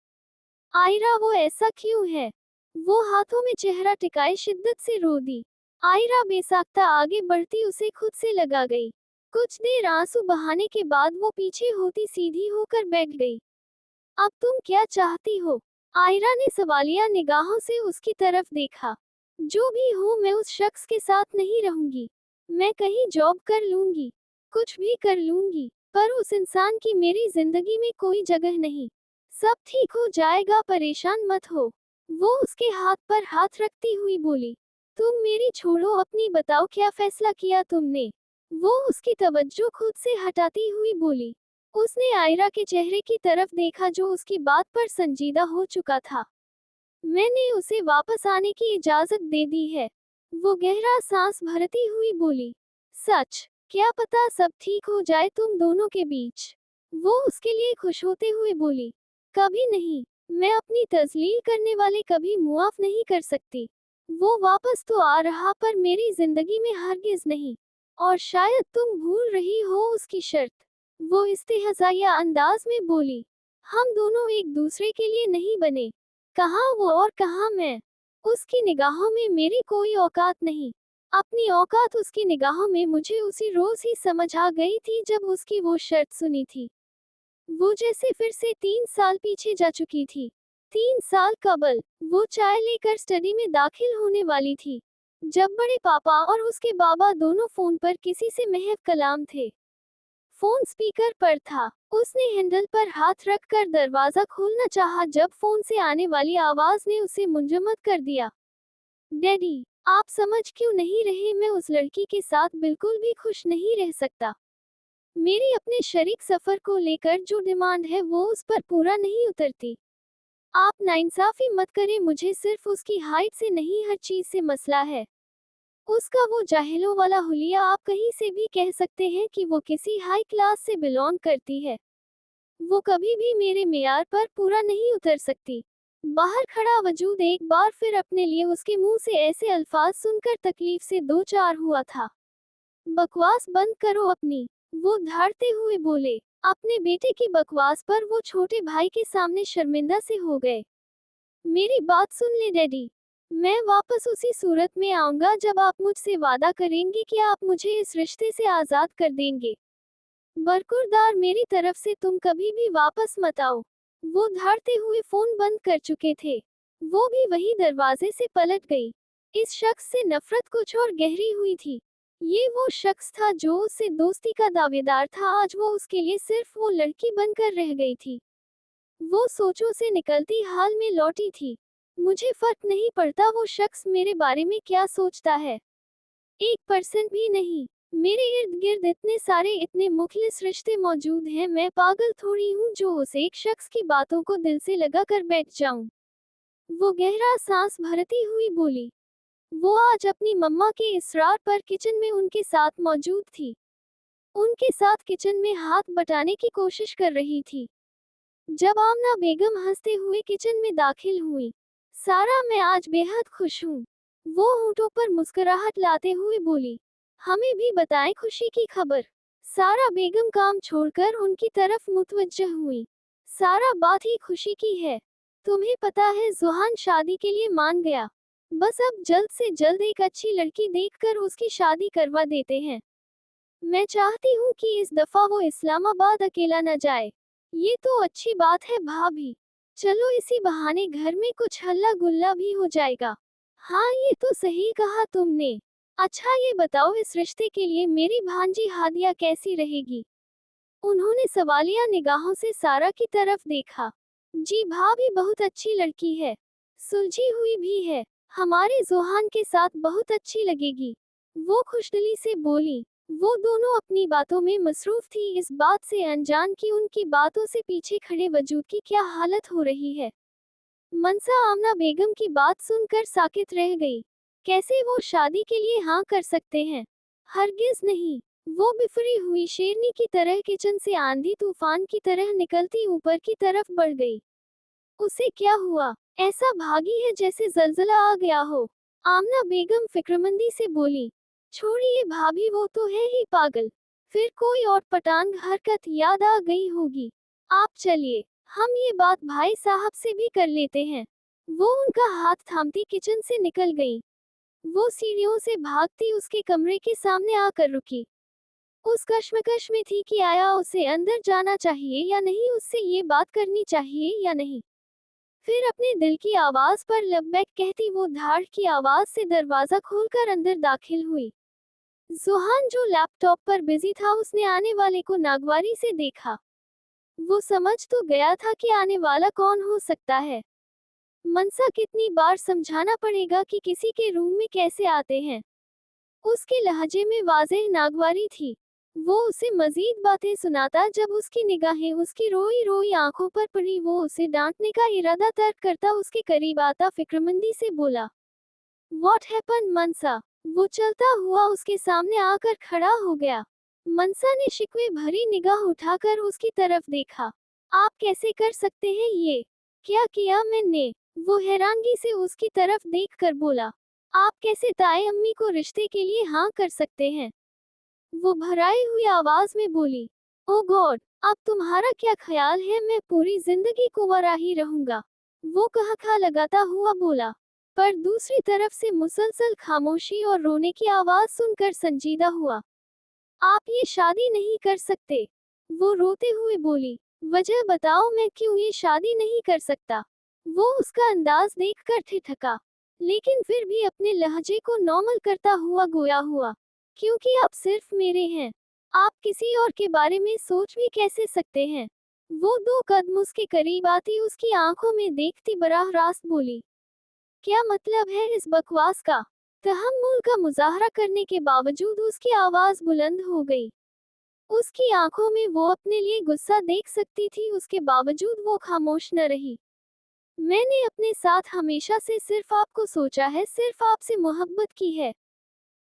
आयरा वो ऐसा क्यों है? वो हाथों में चेहरा टिकाए शिद्दत से रो दी। आयरा बेसाख्ता आगे बढ़ती उसे खुद से लगा गई। कुछ देर आंसू बहाने के बाद वो पीछे होती सीधी होकर बैठ गई। अब तुम क्या चाहती हो? आयरा ने सवालिया निगाहों से उसकी तरफ देखा। जो भी हो मैं उस शख्स के साथ नहीं रहूंगी। मैं कहीं जॉब कर लूंगी, कुछ भी कर लूंगी, पर उस इंसान की मेरी जिंदगी में कोई जगह नहीं। सब ठीक हो जाएगा, परेशान मत हो। वो उसके हाथ पर हाथ रखती हुई बोली। तुम मेरी छोड़ो, अपनी बताओ क्या फैसला किया तुमने? वो उसकी तवज्जो खुद से हटाती हुई बोली। उसने आयरा के चेहरे की तरफ देखा जो उसकी बात पर संजीदा हो चुका था। मैंने उसे वापस आने की इजाजत दे दी है। वो गहरा सांस भरती हुई बोली। सच? क्या पता सब ठीक हो जाए तुम दोनों के बीच। वो उसके लिए खुश होते हुए बोली। कभी नहीं। मैं अपनी तजलील करने वाले कभी मुआफ नहीं कर सकती। वो वापस तो आ रहा पर मेरी जिंदगी में हरगिज नहीं। और शायद तुम भूल रही हो उसकी शर्त। वो इस्तेहज़ाया अंदाज में बोली। हम दोनों एक दूसरे के लिए नहीं बने। कहाँ वो और कहाँ मैं? उसकी निगाहों में मेरी कोई औकात नहीं। अपनी औकात उसकी निगाहों में मुझे उसी रोज ही समझ आ गई थी जब उसकी वो शर्त सुनी थी। वो जैसे फिर से 3 साल पीछे जा चुकी थी। 3 साल कबल वो चाय लेकर स्टडी में दाखिल होने वाली थी, जब बड़े पापा और उसके बाबा दोनों फोन पर किसी से महव कलाम थे। फोन स्पीकर पर था। उसने हैंडल पर हाथ रखकर दरवाजा खोलना चाहा जब फोन से आने वाली आवाज ने उसे मुंजमद कर दिया। डैडी, आप समझ क्यों नहीं रहे? मैं उस लड़की के साथ बिल्कुल भी खुश नहीं रह सकता। मेरी अपने शरीक सफर को लेकर जो डिमांड है वो उस पर पूरा नहीं उतरती। आप नाइंसाफी मत करें, मुझे सिर्फ उसकी हाइट से नहीं हर चीज से मसला है। उसका वो जाहिलों वाला हुलिया, आप कहीं से भी कह सकते हैं कि वो किसी हाई क्लास से बिलोंग करती है। वो कभी भी मेरे मेयार पर पूरा नहीं उतर सकती। बाहर खड़ा वजूद एक बार फिर अपने लिए उसके मुंह से ऐसे अल्फाज सुनकर तकलीफ से दो चार हुआ था। बकवास बंद करो अपनी, वो धारते हुए बोले। अपने बेटे की बकवास पर वो छोटे भाई के सामने शर्मिंदा से हो गए। मेरी बात सुन ले डैडी, मैं वापस उसी सूरत में आऊंगा जब आप मुझसे वादा करेंगे कि आप मुझे इस रिश्ते से आजाद कर देंगे। बरकुरदार, मेरी तरफ से तुम कभी भी वापस मत आओ। वो धारते हुए फोन बंद कर चुके थे। वो भी वही दरवाजे से पलट गई। इस शख्स से नफरत कुछ और गहरी हुई थी। ये वो शख्स था जो उससे दोस्ती का दावेदार था, आज वो उसके लिए सिर्फ वो लड़की बनकर रह गई थी। वो सोचों से निकलती हाल में लौटी थी। मुझे फर्क नहीं पड़ता वो शख्स मेरे बारे में क्या सोचता है, 1% भी नहीं। मेरे इर्द गिर्द इतने सारे इतने मुखलिस रिश्ते मौजूद हैं, मैं पागल थोड़ी हूँ जो उस एक शख्स की बातों को दिल से लगा कर बैठ जाऊं। वो गहरा सांस भरती हुई बोली। वो आज अपनी मम्मा के इसरार पर किचन में उनके साथ मौजूद थी। उनके साथ किचन में हाथ बटाने की कोशिश कर रही थी। जब आमना बेगम हंसते हुए किचन में दाखिल हुई। सारा, मैं आज बेहद खुश हूँ। वो होठों पर मुस्कुराहट लाते हुए बोली। हमें भी बताएं खुशी की खबर। सारा बेगम काम छोड़कर उनकी तरफ मुतवज्जह हुई। सारा, बात ही खुशी की है। तुम्हें पता है जुहान शादी के लिए मान गया। बस अब जल्द से जल्द एक अच्छी लड़की देखकर उसकी शादी करवा देते हैं। मैं चाहती हूँ कि इस दफा वो इस्लामाबाद अकेला न जाए। ये तो अच्छी बात है भाभी। चलो इसी बहाने घर में कुछ हल्ला गुल्ला भी हो जाएगा। हाँ, ये तो सही कहा तुमने। अच्छा ये बताओ, इस रिश्ते के लिए मेरी भांजी हादिया कैसी रहेगी? उन्होंने सवालिया निगाहों से सारा की तरफ देखा। जी भाभी बहुत अच्छी लड़की है, सुलझी हुई भी है, हमारे जोहान के साथ बहुत अच्छी लगेगी। वो खुशदिली से बोली। वो दोनों अपनी बातों में मसरूफ थी, इस बात से अनजान कि उनकी बातों से पीछे खड़े वजूद की क्या हालत हो रही है। मनसा आमना बेगम की बात सुनकर साकित रह गई। कैसे वो शादी के लिए हाँ कर सकते हैं? हरगिज नहीं। वो बिफरी हुई शेरनी की तरह किचन से आंधी तूफान की तरह निकलती ऊपर की तरफ बढ़ गई। उसे क्या हुआ? ऐसा भागी है जैसे जलजला आ गया हो। आमना बेगम फिक्रमंदी से बोली। छोड़िए भाभी, वो तो है ही पागल। फिर कोई और पटांग हरकत याद आ गई होगी। आप चलिए, हम ये बात भाई साहब से भी कर लेते हैं। वो उनका हाथ थामती किचन से निकल गई। वो सीढ़ियों से भागती उसके कमरे के सामने आकर रुकी। उस कश्मकश में थी कि आया उसे अंदर जाना चाहिए या नहीं, उससे ये बात करनी चाहिए या नहीं। फिर अपने दिल की आवाज पर लब्बैक कहती वो धाड़ की आवाज से दरवाजा खोलकर अंदर दाखिल हुई। जुहान जो लैपटॉप पर बिजी था, उसने आने वाले को नागवारी से देखा। वो समझ तो गया था कि आने वाला कौन हो सकता है। मनसा कितनी बार समझाना पड़ेगा कि किसी के रूम में कैसे आते हैं। उसके लहजे में वाज़ेह नागवारी थी। वो उसे मजीद बातें सुनाता जब उसकी निगाहें उसकी रोई रोई आंखों पर पड़ी। वो उसे डांटने का इरादा तर्क करता उसके करीब आता फिक्रमंदी से बोला, What happened मनसा? वो चलता हुआ उसके सामने आकर खड़ा हो गया। मनसा ने शिकवे भरी निगाह उठाकर उसकी तरफ देखा। आप कैसे कर सकते हैं ये? क्या किया मैंने? वो हैरानगी से उसकी तरफ देखकर बोला, आप कैसे ताए अम्मी को रिश्ते के लिए हाँ कर सकते हैं? वो भराई हुई आवाज में बोली, ओ गॉड, अब तुम्हारा क्या ख्याल है मैं पूरी जिंदगी कुंवारा ही रहूंगा? वो कहखा लगाता हुआ बोला। पर दूसरी तरफ से मुसलसल खामोशी और रोने की आवाज सुनकर संजीदा हुआ। आप ये शादी नहीं कर सकते। वो रोते हुए बोली। वजह बताओ, मैं क्यों ये शादी नहीं कर सकता? वो उसका अंदाज देखकर ठिठका, लेकिन फिर भी अपने लहजे को नॉर्मल करता हुआ गोया हुआ। क्योंकि आप सिर्फ मेरे हैं। आप किसी और के बारे में सोच भी कैसे सकते हैं? वो दो कदम उसके करीब आती उसकी आंखों में देखती बराह रास्त बोली, क्या मतलब है इस बकवास का? तहम्मुल का मुजाहरा करने के बावजूद उसकी आवाज बुलंद हो गई। उसकी आंखों में वो अपने लिए गुस्सा देख सकती थी, उसके बावजूद वो खामोश न रही। मैंने अपने साथ हमेशा से सिर्फ आपको सोचा है, सिर्फ आपसे मोहब्बत की है।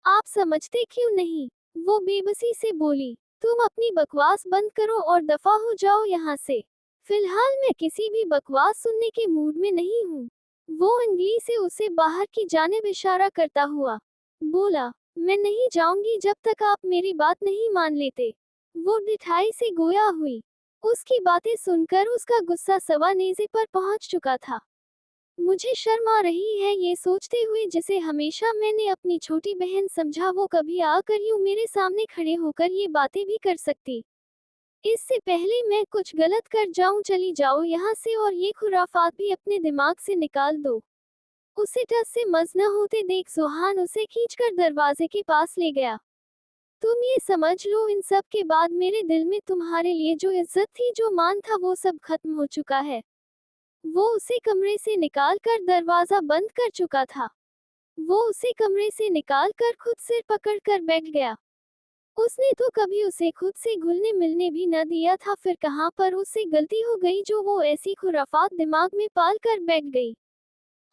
आप समझते क्यों नहीं? वो बेबसी से बोली। तुम अपनी बकवास बंद करो और दफा हो जाओ यहाँ से। फिलहाल मैं किसी भी बकवास सुनने के मूड में नहीं हूँ। वो अंगली से उसे बाहर की जानिब इशारा करता हुआ बोला, मैं नहीं जाऊंगी जब तक आप मेरी बात नहीं मान लेते। वो डिठाई से गोया हुई। उसकी बातें सुनकर उसका गुस्सा सवा नेज़े पर पहुंच चुका था। मुझे शर्म आ रही है ये सोचते हुए जिसे हमेशा मैंने अपनी छोटी बहन समझा, वो कभी आकर यूं मेरे सामने खड़े होकर ये बातें भी कर सकती। इससे पहले मैं कुछ गलत कर जाऊं, चली जाओ यहाँ से और ये खुराफात भी अपने दिमाग से निकाल दो। उसे टस से मज न होते देख सुहान उसे खींचकर दरवाजे के पास ले गया। तुम ये समझ लो, इन सब के बाद मेरे दिल में तुम्हारे लिए जो इज्जत थी, जो मान था, वो सब खत्म हो चुका है। वो उसे कमरे से निकाल कर दरवाजा बंद कर चुका था। वो उसे कमरे से निकाल कर खुद सिर पकड़ कर बैठ गया। उसने तो कभी उसे खुद से घुलने मिलने भी न दिया था, फिर कहाँ पर उससे गलती हो गई जो वो ऐसी खुराफात दिमाग में पाल कर बैठ गई।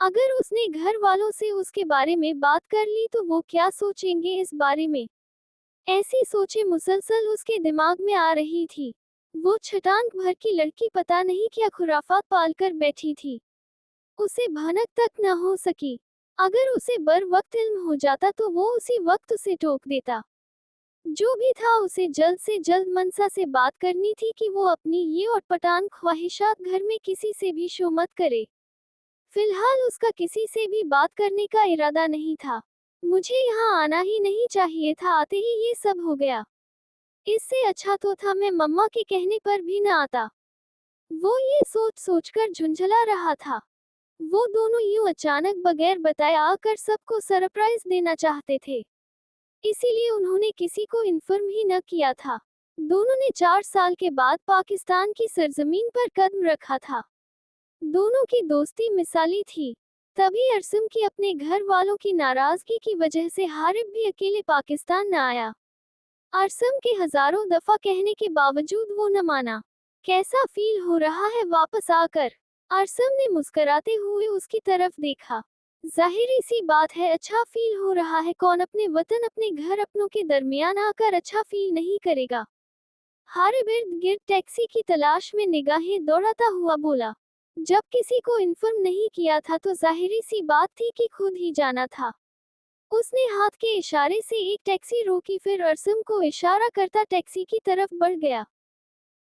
अगर उसने घर वालों से उसके बारे में बात कर ली तो वो क्या सोचेंगे इस बारे में? ऐसी सोचें मुसलसल उसके दिमाग में आ रही थी। वो छटांग भर की लड़की पता नहीं क्या खुराफात पालकर बैठी थी। उसे भनक तक न हो सकी। अगर उसे बर वक्त इल्म हो जाता तो वो उसी वक्त उसे टोक देता। जो भी था, उसे जल्द से जल्द मनसा से बात करनी थी कि वो अपनी ये और पटान ख्वाहिशात घर में किसी से भी शो मत करे। फिलहाल उसका किसी से भी बात करने का इरादा नहीं था। मुझे यहाँ आना ही नहीं चाहिए था, आते ही ये सब हो गया। इससे अच्छा तो था मैं मम्मा के कहने पर भी न आता। वो ये सोच सोचकर झुंझला रहा था। वो दोनों यूं अचानक बगैर बताए आकर सबको सरप्राइज देना चाहते थे। इसीलिए उन्होंने किसी को इन्फॉर्म ही न किया था। दोनों ने 4 साल के बाद पाकिस्तान की सरजमीन पर कदम रखा था। दोनों की दोस्ती मिसाली थी। तभी अरसम की अपने घर वालों की नाराजगी की वजह से हारिब भी अकेले पाकिस्तान न आया। अरसम के हजारों दफा कहने के बावजूद वो न माना। कैसा फील हो रहा है वापस आकर? अरसम ने मुस्कुराते हुए उसकी तरफ देखा। जाहिर सी बात है अच्छा फील हो रहा है, कौन अपने वतन अपने घर अपनों के दरमियान आकर अच्छा फील नहीं करेगा। हारिब इर्द गिर्द टैक्सी की तलाश में निगाहें दौड़ाता हुआ बोला। जब किसी को इन्फॉर्म नहीं किया था तो जाहिर सी बात थी कि खुद ही जाना था। उसने हाथ के इशारे से एक टैक्सी रोकी, फिर अरसम को इशारा करता टैक्सी की तरफ बढ़ गया।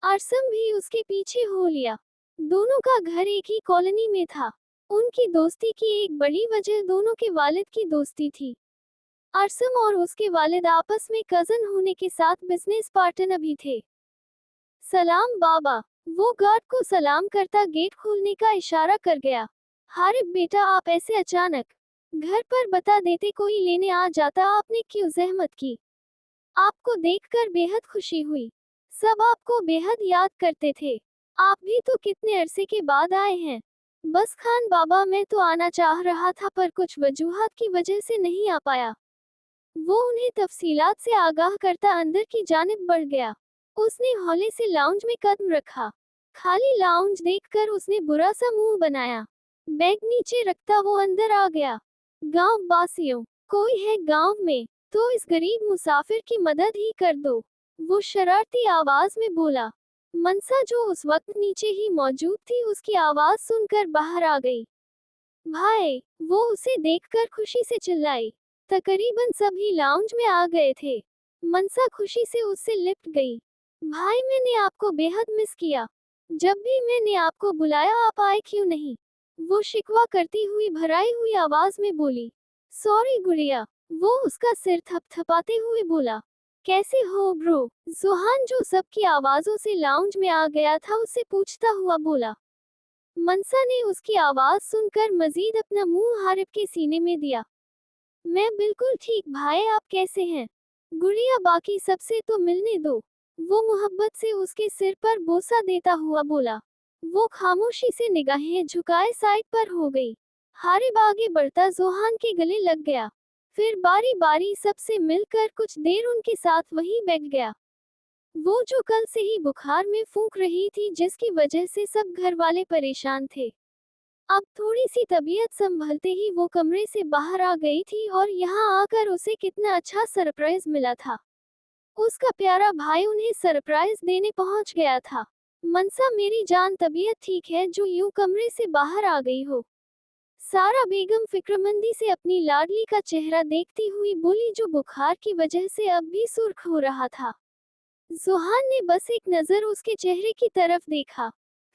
अरसम भी उसके पीछे हो लिया। दोनों का घर एक ही कॉलोनी में था। उनकी दोस्ती की एक बड़ी वजह दोनों के वालिद की दोस्ती थी। अरसम और उसके वालिद आपस में कजन होने के साथ बिजनेस पार्टनर भी थे। सलाम बाबा। वो गार्ड को सलाम करता गेट खोलने का इशारा कर गया। हारिब बेटा आप ऐसे अचानक? घर पर बता देते कोई लेने आ जाता, आपने क्यों जहमत की? आपको देखकर बेहद खुशी हुई। सब आपको बेहद याद करते थे। आप भी तो कितने अरसे के बाद आए हैं। बस खान बाबा मैं तो आना चाह रहा था पर कुछ वजूहात की वजह से नहीं आ पाया। वो उन्हें तफसीलात से आगाह करता अंदर की जानिब बढ़ गया। उसने हौले से लाउंज में कदम रखा। खाली लाउंज देखकर उसने बुरा सा मुंह बनाया। बैग नीचे रखता वो अंदर आ गया। गांव वासियों, कोई है गांव में तो इस गरीब मुसाफिर की मदद ही कर दो, वो शरारती आवाज में बोला। मनसा जो उस वक्त नीचे ही मौजूद थी उसकी आवाज सुनकर बाहर आ गई। भाई, वो उसे देखकर खुशी से चिल्लाई। तकरीबन सभी लाउंज में आ गए थे। मनसा खुशी से उससे लिपट गई। भाई मैंने आपको बेहद मिस किया। जब भी मैंने आपको बुलाया आप आए क्यों नहीं? वो शिकवा करती हुई भराई हुई आवाज में बोली। सॉरी गुड़िया, वो उसका सिर थपथपाते हुए बोला। कैसे हो ब्रो? जुहान जो सबकी आवाजों से लाउंज में आ गया था उससे पूछता हुआ बोला। मनसा ने उसकी आवाज सुनकर मजीद अपना मुंह हारिब के सीने में दिया। मैं बिल्कुल ठीक भाई, आप कैसे हैं? गुड़िया बाकी सबसे तो मिलने दो। वो मोहब्बत से उसके सिर पर बोसा देता हुआ बोला। वो खामोशी से निगाहें झुकाए साइड पर हो गई। हारिब आगे बढ़ता जोहान के गले लग गया। फिर बारी बारी सबसे मिलकर कुछ देर उनके साथ वहीं बैठ गया। वो जो कल से ही बुखार में फूंक रही थी जिसकी वजह से सब घर वाले परेशान थे, अब थोड़ी सी तबीयत संभलते ही वो कमरे से बाहर आ गई थी और यहाँ आकर उसे कितना अच्छा सरप्राइज मिला था। उसका प्यारा भाई उन्हें सरप्राइज देने पहुंच गया था। मनसा मेरी जान तबीयत ठीक है जो यूं कमरे से बाहर आ गई हो? सारा बेगम फिक्रमंदी से अपनी लाडली का चेहरा देखती हुई बोली जो बुखार की वजह से अब भी सुर्ख हो रहा था। जुहान ने बस एक नजर उसके चेहरे की तरफ देखा,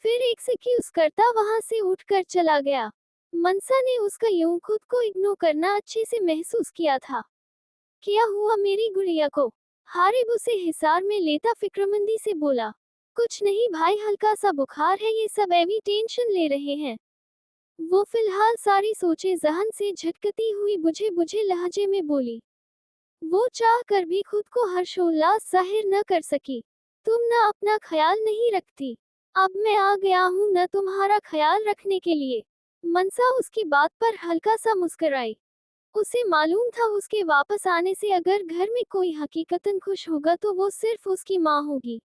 फिर एक्सक्यूज करता वहां से उठकर चला गया। मनसा ने उसका यूं खुद को इग्नोर करना अच्छे से महसूस किया था। क्या हुआ मेरी गुड़िया को? हारिब उसे हिसार में लेता फिक्रमंदी से बोला। कुछ नहीं भाई, हल्का सा बुखार है, ये सब एवी टेंशन ले रहे हैं। वो फिलहाल सारी सोचे जहन से झटकती हुई बुझे बुझे लहजे में बोली। वो चाह कर भी खुद को हर्षोल्लास जाहिर न कर सकी। तुम न अपना ख्याल नहीं रखती, अब मैं आ गया हूँ न तुम्हारा ख्याल रखने के लिए। मनसा उसकी बात पर हल्का सा मुस्कुराई। उसे मालूम था उसके वापस आने से अगर घर में कोई हकीकतन खुश होगा तो वो सिर्फ उसकी माँ होगी,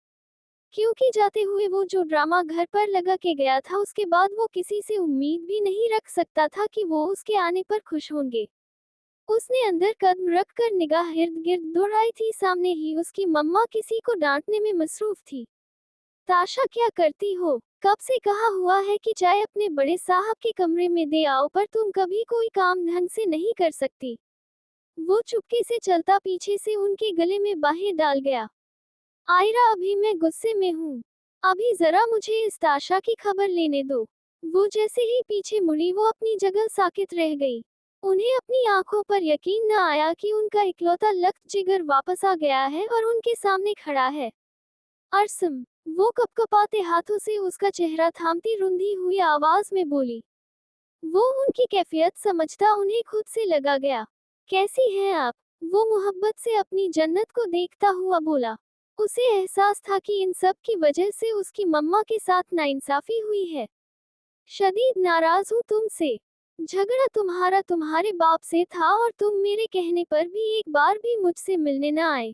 क्योंकि जाते हुए वो जो ड्रामा घर पर लगा के गया था उसके बाद वो किसी से उम्मीद भी नहीं रख सकता था कि वो उसके आने पर खुश होंगे। उसने अंदर कदम रखकर निगाह इर्द गिर्द दौड़ाई थी, सामने ही उसकी मम्मा किसी को डांटने में मसरूफ थी। ताशा क्या करती हो? कब से कहा हुआ है कि चाय अपने बड़े साहब के कमरे में दे आओ पर तुम कभी कोई काम ढंग से नहीं कर सकती। वो चुपके से चलता पीछे से उनके गले में बाहें डाल गया। आयरा अभी मैं गुस्से में हूँ, अभी जरा मुझे इस ताशा की खबर लेने दो। वो जैसे ही पीछे मुड़ी वो अपनी जगह साकित रह गई। उन्हें अपनी आंखों पर यकीन न आया कि उनका इकलौता लख्त जिगर वापस आ गया है और उनके सामने खड़ा है। अरसम, वो कपकपाते हाथों से उसका चेहरा थामती रुंधी हुई आवाज में बोली। वो उनकी कैफियत समझता उन्हें खुद से लगा गया। कैसी हैं आप? वो मोहब्बत से अपनी जन्नत को देखता हुआ बोला। उसे एहसास था कि इन सब की वजह से उसकी मम्मा के साथ नाइंसाफी हुई है। शदीद नाराज हूँ तुमसे। झगड़ा तुम्हारा तुम्हारे बाप से था और तुम मेरे कहने पर भी एक बार भी मुझसे मिलने न आए।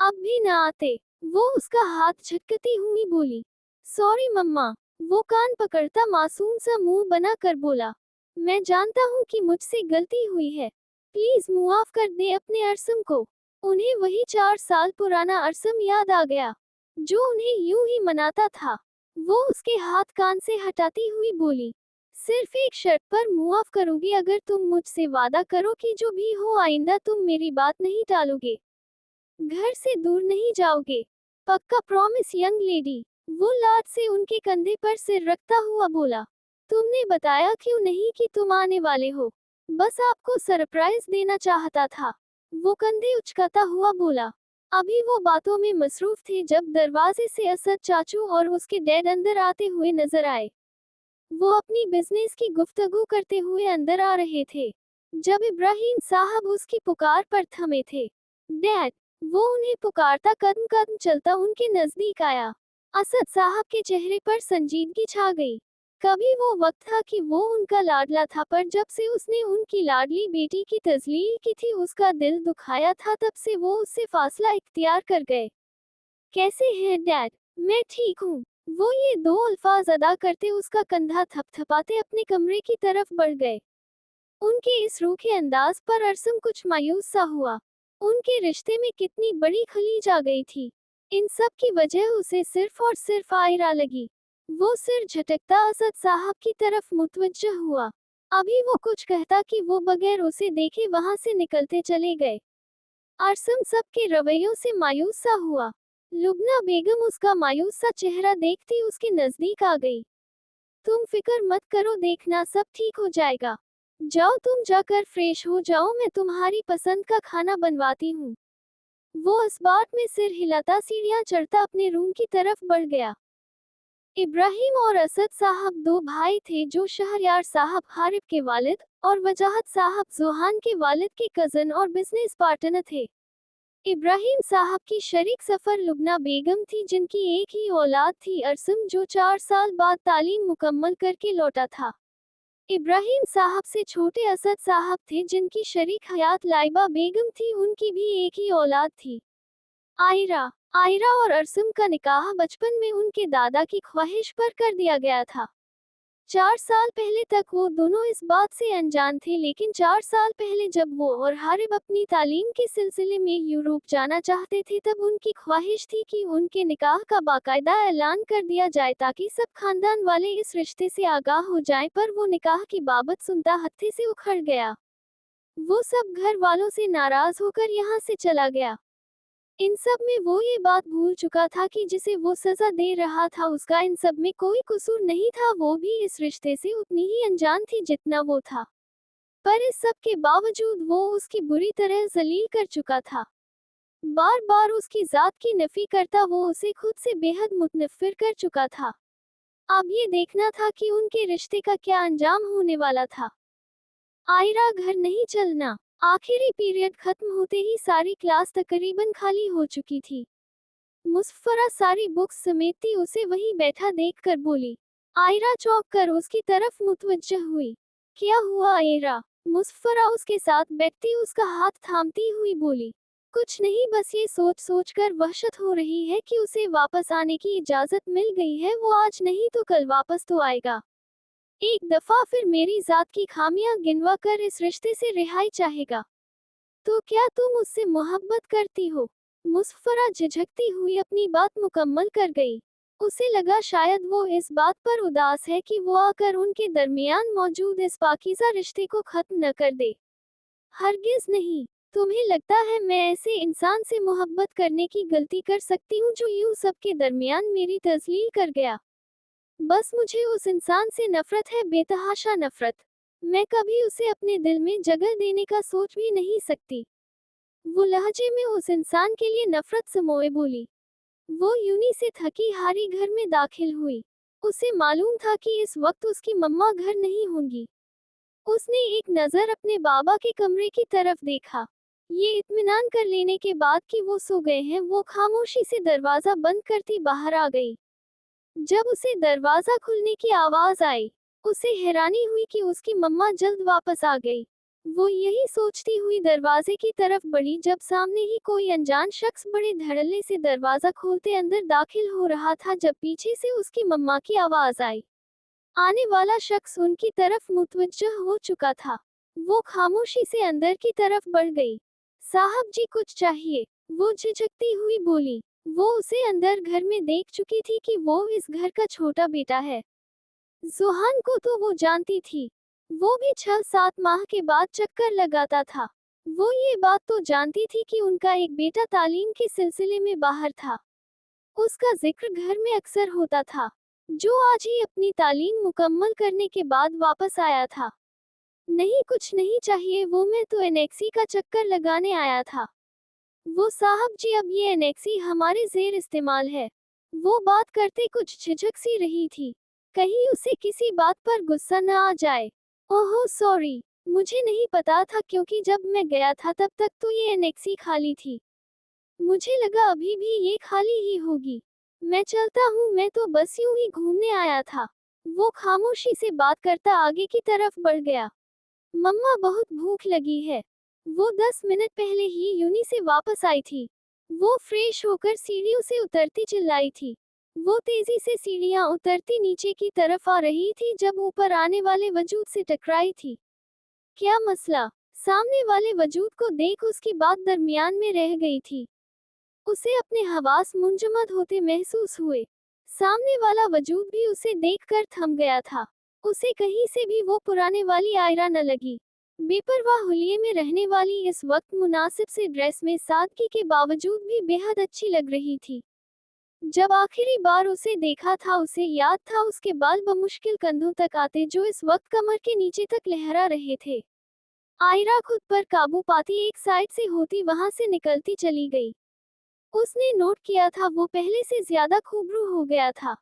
अब भी न आते। वो उसका हाथ झटकती हुई बोली, सॉरी मम्मा। वो कान पकड़ता मासूम सा मुंह बना कर बोला, मैं जानता हूँ कि मुझसे गलती हुई है। प्लीज मुआफ कर दे अपने अरसम को। उन्हें वही 4 साल पुराना अरसम याद आ गया, जो उन्हें यूं ही मनाता था। वो उसके हाथ कान से हटाती हुई बोली, सिर्फ एक शर्त पर मुआफ करोगी अगर तुम मुझसे वादा करो कि जो भी हो आइंदा तुम मेरी बात नहीं टालोगे, घर से दूर नहीं जाओगे। पक्का प्रॉमिस यंग लेडी। वो लाड से उनके कंधे पर सिर रखता हुआ बोला, तुमने बताया क्यों नहीं कि तुम आने वाले हो? बस आपको सरप्राइज देना चाहता था। वो कंधे उचकाता हुआ बोला। अभी वो बातों में मसरूफ थे जब दरवाजे से असद चाचू और उसके डैड अंदर आते हुए नजर आए। वो अपनी बिजनेस की गुफ्तगू करते हुए अंदर आ रहे थे जब इब्राहिम साहब उसकी पुकार पर थमे थे। डैड। वो उन्हें पुकारता कदम कदम चलता उनके नजदीक आया। असद साहब के चेहरे पर संजीदगी छा गई। कभी वो वक्त था कि वो उनका लाडला था, पर जब से उसने उनकी लाडली बेटी की तजलील की थी उसका दिल दुखाया था, तब से वो उससे फासला इख्तियार कर गए। कैसे हैं डैड? मैं ठीक हूँ। वो ये दो अल्फाज अदा करते उसका कंधा थपथपाते अपने कमरे की तरफ बढ़ गए। उनके इस रूखे अंदाज पर अरसम कुछ मायूस सा हुआ। उनके रिश्ते में कितनी बड़ी खलीज आ गई थी। इन सब की वजह उसे सिर्फ और सिर्फ आयरा लगी। वो सिर झटकता असद साहब की तरफ मुतवज्जह हुआ। अभी वो कुछ कहता कि वो बगैर उसे देखे वहां से निकलते चले गए। अरसम सबके रवैयों से मायूस सा हुआ। लुबना बेगम उसका मायूस सा चेहरा देखती उसके नजदीक आ गई। तुम फिक्र मत करो, देखना सब ठीक हो जाएगा। जाओ तुम जाकर फ्रेश हो जाओ, मैं तुम्हारी पसंद का खाना बनवाती हूँ। वो इस बात में सिर हिलाता सीढ़ियां चढ़ता अपने रूम की तरफ बढ़ गया। इब्राहिम और असद साहब दो भाई थे जो शहरयार साहब हारिब के वालिद और वजाहत साहब जोहान के वालिद के कजन और बिजनेस पार्टनर थे। इब्राहिम साहब की शरीक सफर लुबना बेगम थी, जिनकी एक ही औलाद थी अरसम, जो 4 साल बाद तालीम मुकम्मल करके लौटा था। इब्राहिम साहब से छोटे असद साहब थे, जिनकी शरीक हयात लाइबा बेगम थी, उनकी भी एक ही औलाद थी, आयरा। आयरा और अरसम का निकाह बचपन में उनके दादा की ख्वाहिश पर कर दिया गया था। 4 साल पहले तक वो दोनों इस बात से अनजान थे, लेकिन 4 साल पहले जब वो और हारिब अपनी तालीम के सिलसिले में यूरोप जाना चाहते थे, तब उनकी ख्वाहिश थी कि उनके निकाह का बाकायदा ऐलान कर दिया जाए ताकि सब खानदान वाले इस रिश्ते से आगाह हो जाएं, पर वो निकाह की बाबत सुनता हत्थे से उखड़ गया। वो सब घर वालों से नाराज होकर यहाँ से चला गया। इन सब में वो ये बात भूल चुका था कि जिसे वो सजा दे रहा था उसका इन सब में कोई कसूर नहीं था। वो भी इस रिश्ते से उतनी ही अनजान थी जितना वो था, पर इस सब के बावजूद वो उसकी बुरी तरह जलील कर चुका था। बार बार उसकी जात की नफी करता वो उसे खुद से बेहद मुतनफिर कर चुका था। अब ये देखना था कि उनके रिश्ते का क्या अंजाम होने वाला था। आयरा घर नहीं चलना। आखिरी पीरियड खत्म होते ही सारी क्लास तकरीबन खाली हो चुकी थी। मुसफरा सारी बुक्स समेटती उसे वहीं बैठा देखकर बोली। आयरा चौंक कर उसकी तरफ मुतवज्जह हुई। क्या हुआ आयरा? मुसफरा उसके साथ बैठती उसका हाथ थामती हुई बोली। कुछ नहीं, बस ये सोच सोच कर वहशत हो रही है कि उसे वापस आने की इजाजत मिल गई है। वो आज नहीं तो कल वापस तो आएगा। एक दफा फिर मेरी जात की खामियां गिनवा कर इस रिश्ते से रिहाई चाहेगा। तो क्या तुम उससे मोहब्बत करती हो? मुसफरा झिझकती हुई अपनी बात मुकम्मल कर गई। उसे लगा शायद वो इस बात पर उदास है कि वो आकर उनके दरमियान मौजूद इस पाकीज़ा रिश्ते को खत्म न कर दे। हरगिज नहीं। तुम्हें लगता है मैं ऐसे इंसान से मोहब्बत करने की गलती कर सकती हूँ जो यूं सबके दरमियान मेरी तजलील कर गया? बस मुझे उस इंसान से नफरत है, बेतहाशा नफरत। मैं कभी उसे अपने दिल में जगह देने का सोच भी नहीं सकती। वो लहजे में उस इंसान के लिए नफरत समोए बोली। वो यूनी से थकी हारी घर में दाखिल हुई। उसे मालूम था कि इस वक्त उसकी मम्मा घर नहीं होंगी। उसने एक नजर अपने बाबा के कमरे की तरफ देखा। ये इत्मीनान कर लेने के बाद कि वो सो गए हैं, वो खामोशी से दरवाजा बंद करती बाहर आ गई। जब उसे दरवाजा खुलने की आवाज आई, उसे हैरानी हुई कि उसकी मम्मा जल्द वापस आ गई। वो यही सोचती हुई दरवाजे की तरफ बढ़ी जब सामने ही कोई अनजान शख्स बड़े धड़ल्ले से दरवाजा खोलते अंदर दाखिल हो रहा था। जब पीछे से उसकी मम्मा की आवाज आई, आने वाला शख्स उनकी तरफ मुतवज्जह हो चुका था। वो खामोशी से अंदर की तरफ बढ़ गई। साहब जी, कुछ चाहिए? वो झिझकती हुई बोली। वो उसे अंदर घर में देख चुकी थी कि वो इस घर का छोटा बेटा है। ज़ुहान को तो वो जानती थी। वो भी 6-7 माह के बाद चक्कर लगाता था। वो ये बात तो जानती थी कि उनका एक बेटा तालीम के सिलसिले में बाहर था। उसका जिक्र घर में अक्सर होता था, जो आज ही अपनी तालीम मुकम्मल करने के बाद वापस आया था। नहीं, कुछ नहीं चाहिए, वो मैं तो एनेक्सी का चक्कर लगाने आया था। वो साहब जी, अब ये एनेक्सी हमारे ज़ेर इस्तेमाल है। वो बात करते कुछ झिझक सी रही थी, कहीं उसे किसी बात पर गुस्सा न आ जाए। ओहो सॉरी, मुझे नहीं पता था, क्योंकि जब मैं गया था तब तक तो ये एनेक्सी खाली थी। मुझे लगा अभी भी ये खाली ही होगी। मैं चलता हूँ, मैं तो बस यूं ही घूमने आया था। वो खामोशी से बात करता आगे की तरफ बढ़ गया। मम्मा, बहुत भूख लगी है। वो 10 मिनट पहले ही यूनी से वापस आई थी। वो फ्रेश होकर सीढ़ियों से उतरती चिल्लाई थी। वो तेजी से सीढ़ियां उतरती नीचे की तरफ आ रही थी जब ऊपर आने वाले वजूद से टकराई थी। क्या मसला? सामने वाले वजूद को देख उसकी बात दरमियान में रह गई थी। उसे अपने हवास मुंजमद होते महसूस हुए। सामने वाला वजूद भी उसे देखकर थम गया था। उसे कहीं से भी वो पुराने वाली आयरा न लगी। बेपरवाह हुलिये में रहने वाली इस वक्त मुनासिब से ड्रेस में सादगी के बावजूद भी बेहद अच्छी लग रही थी। जब आखिरी बार उसे देखा था, उसे याद था उसके बाल बमुश्किल कंधों तक आते जो इस वक्त कमर के नीचे तक लहरा रहे थे। आयरा खुद पर काबू पाती एक साइड से होती वहां से निकलती चली गई। उसने नोट किया था वो पहले से ज्यादा खूबरू हो गया था।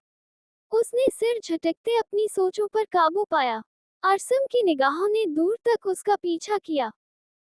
उसने सिर झटकते अपनी सोचों पर काबू पाया। अरसम की निगाहों ने दूर तक उसका पीछा किया।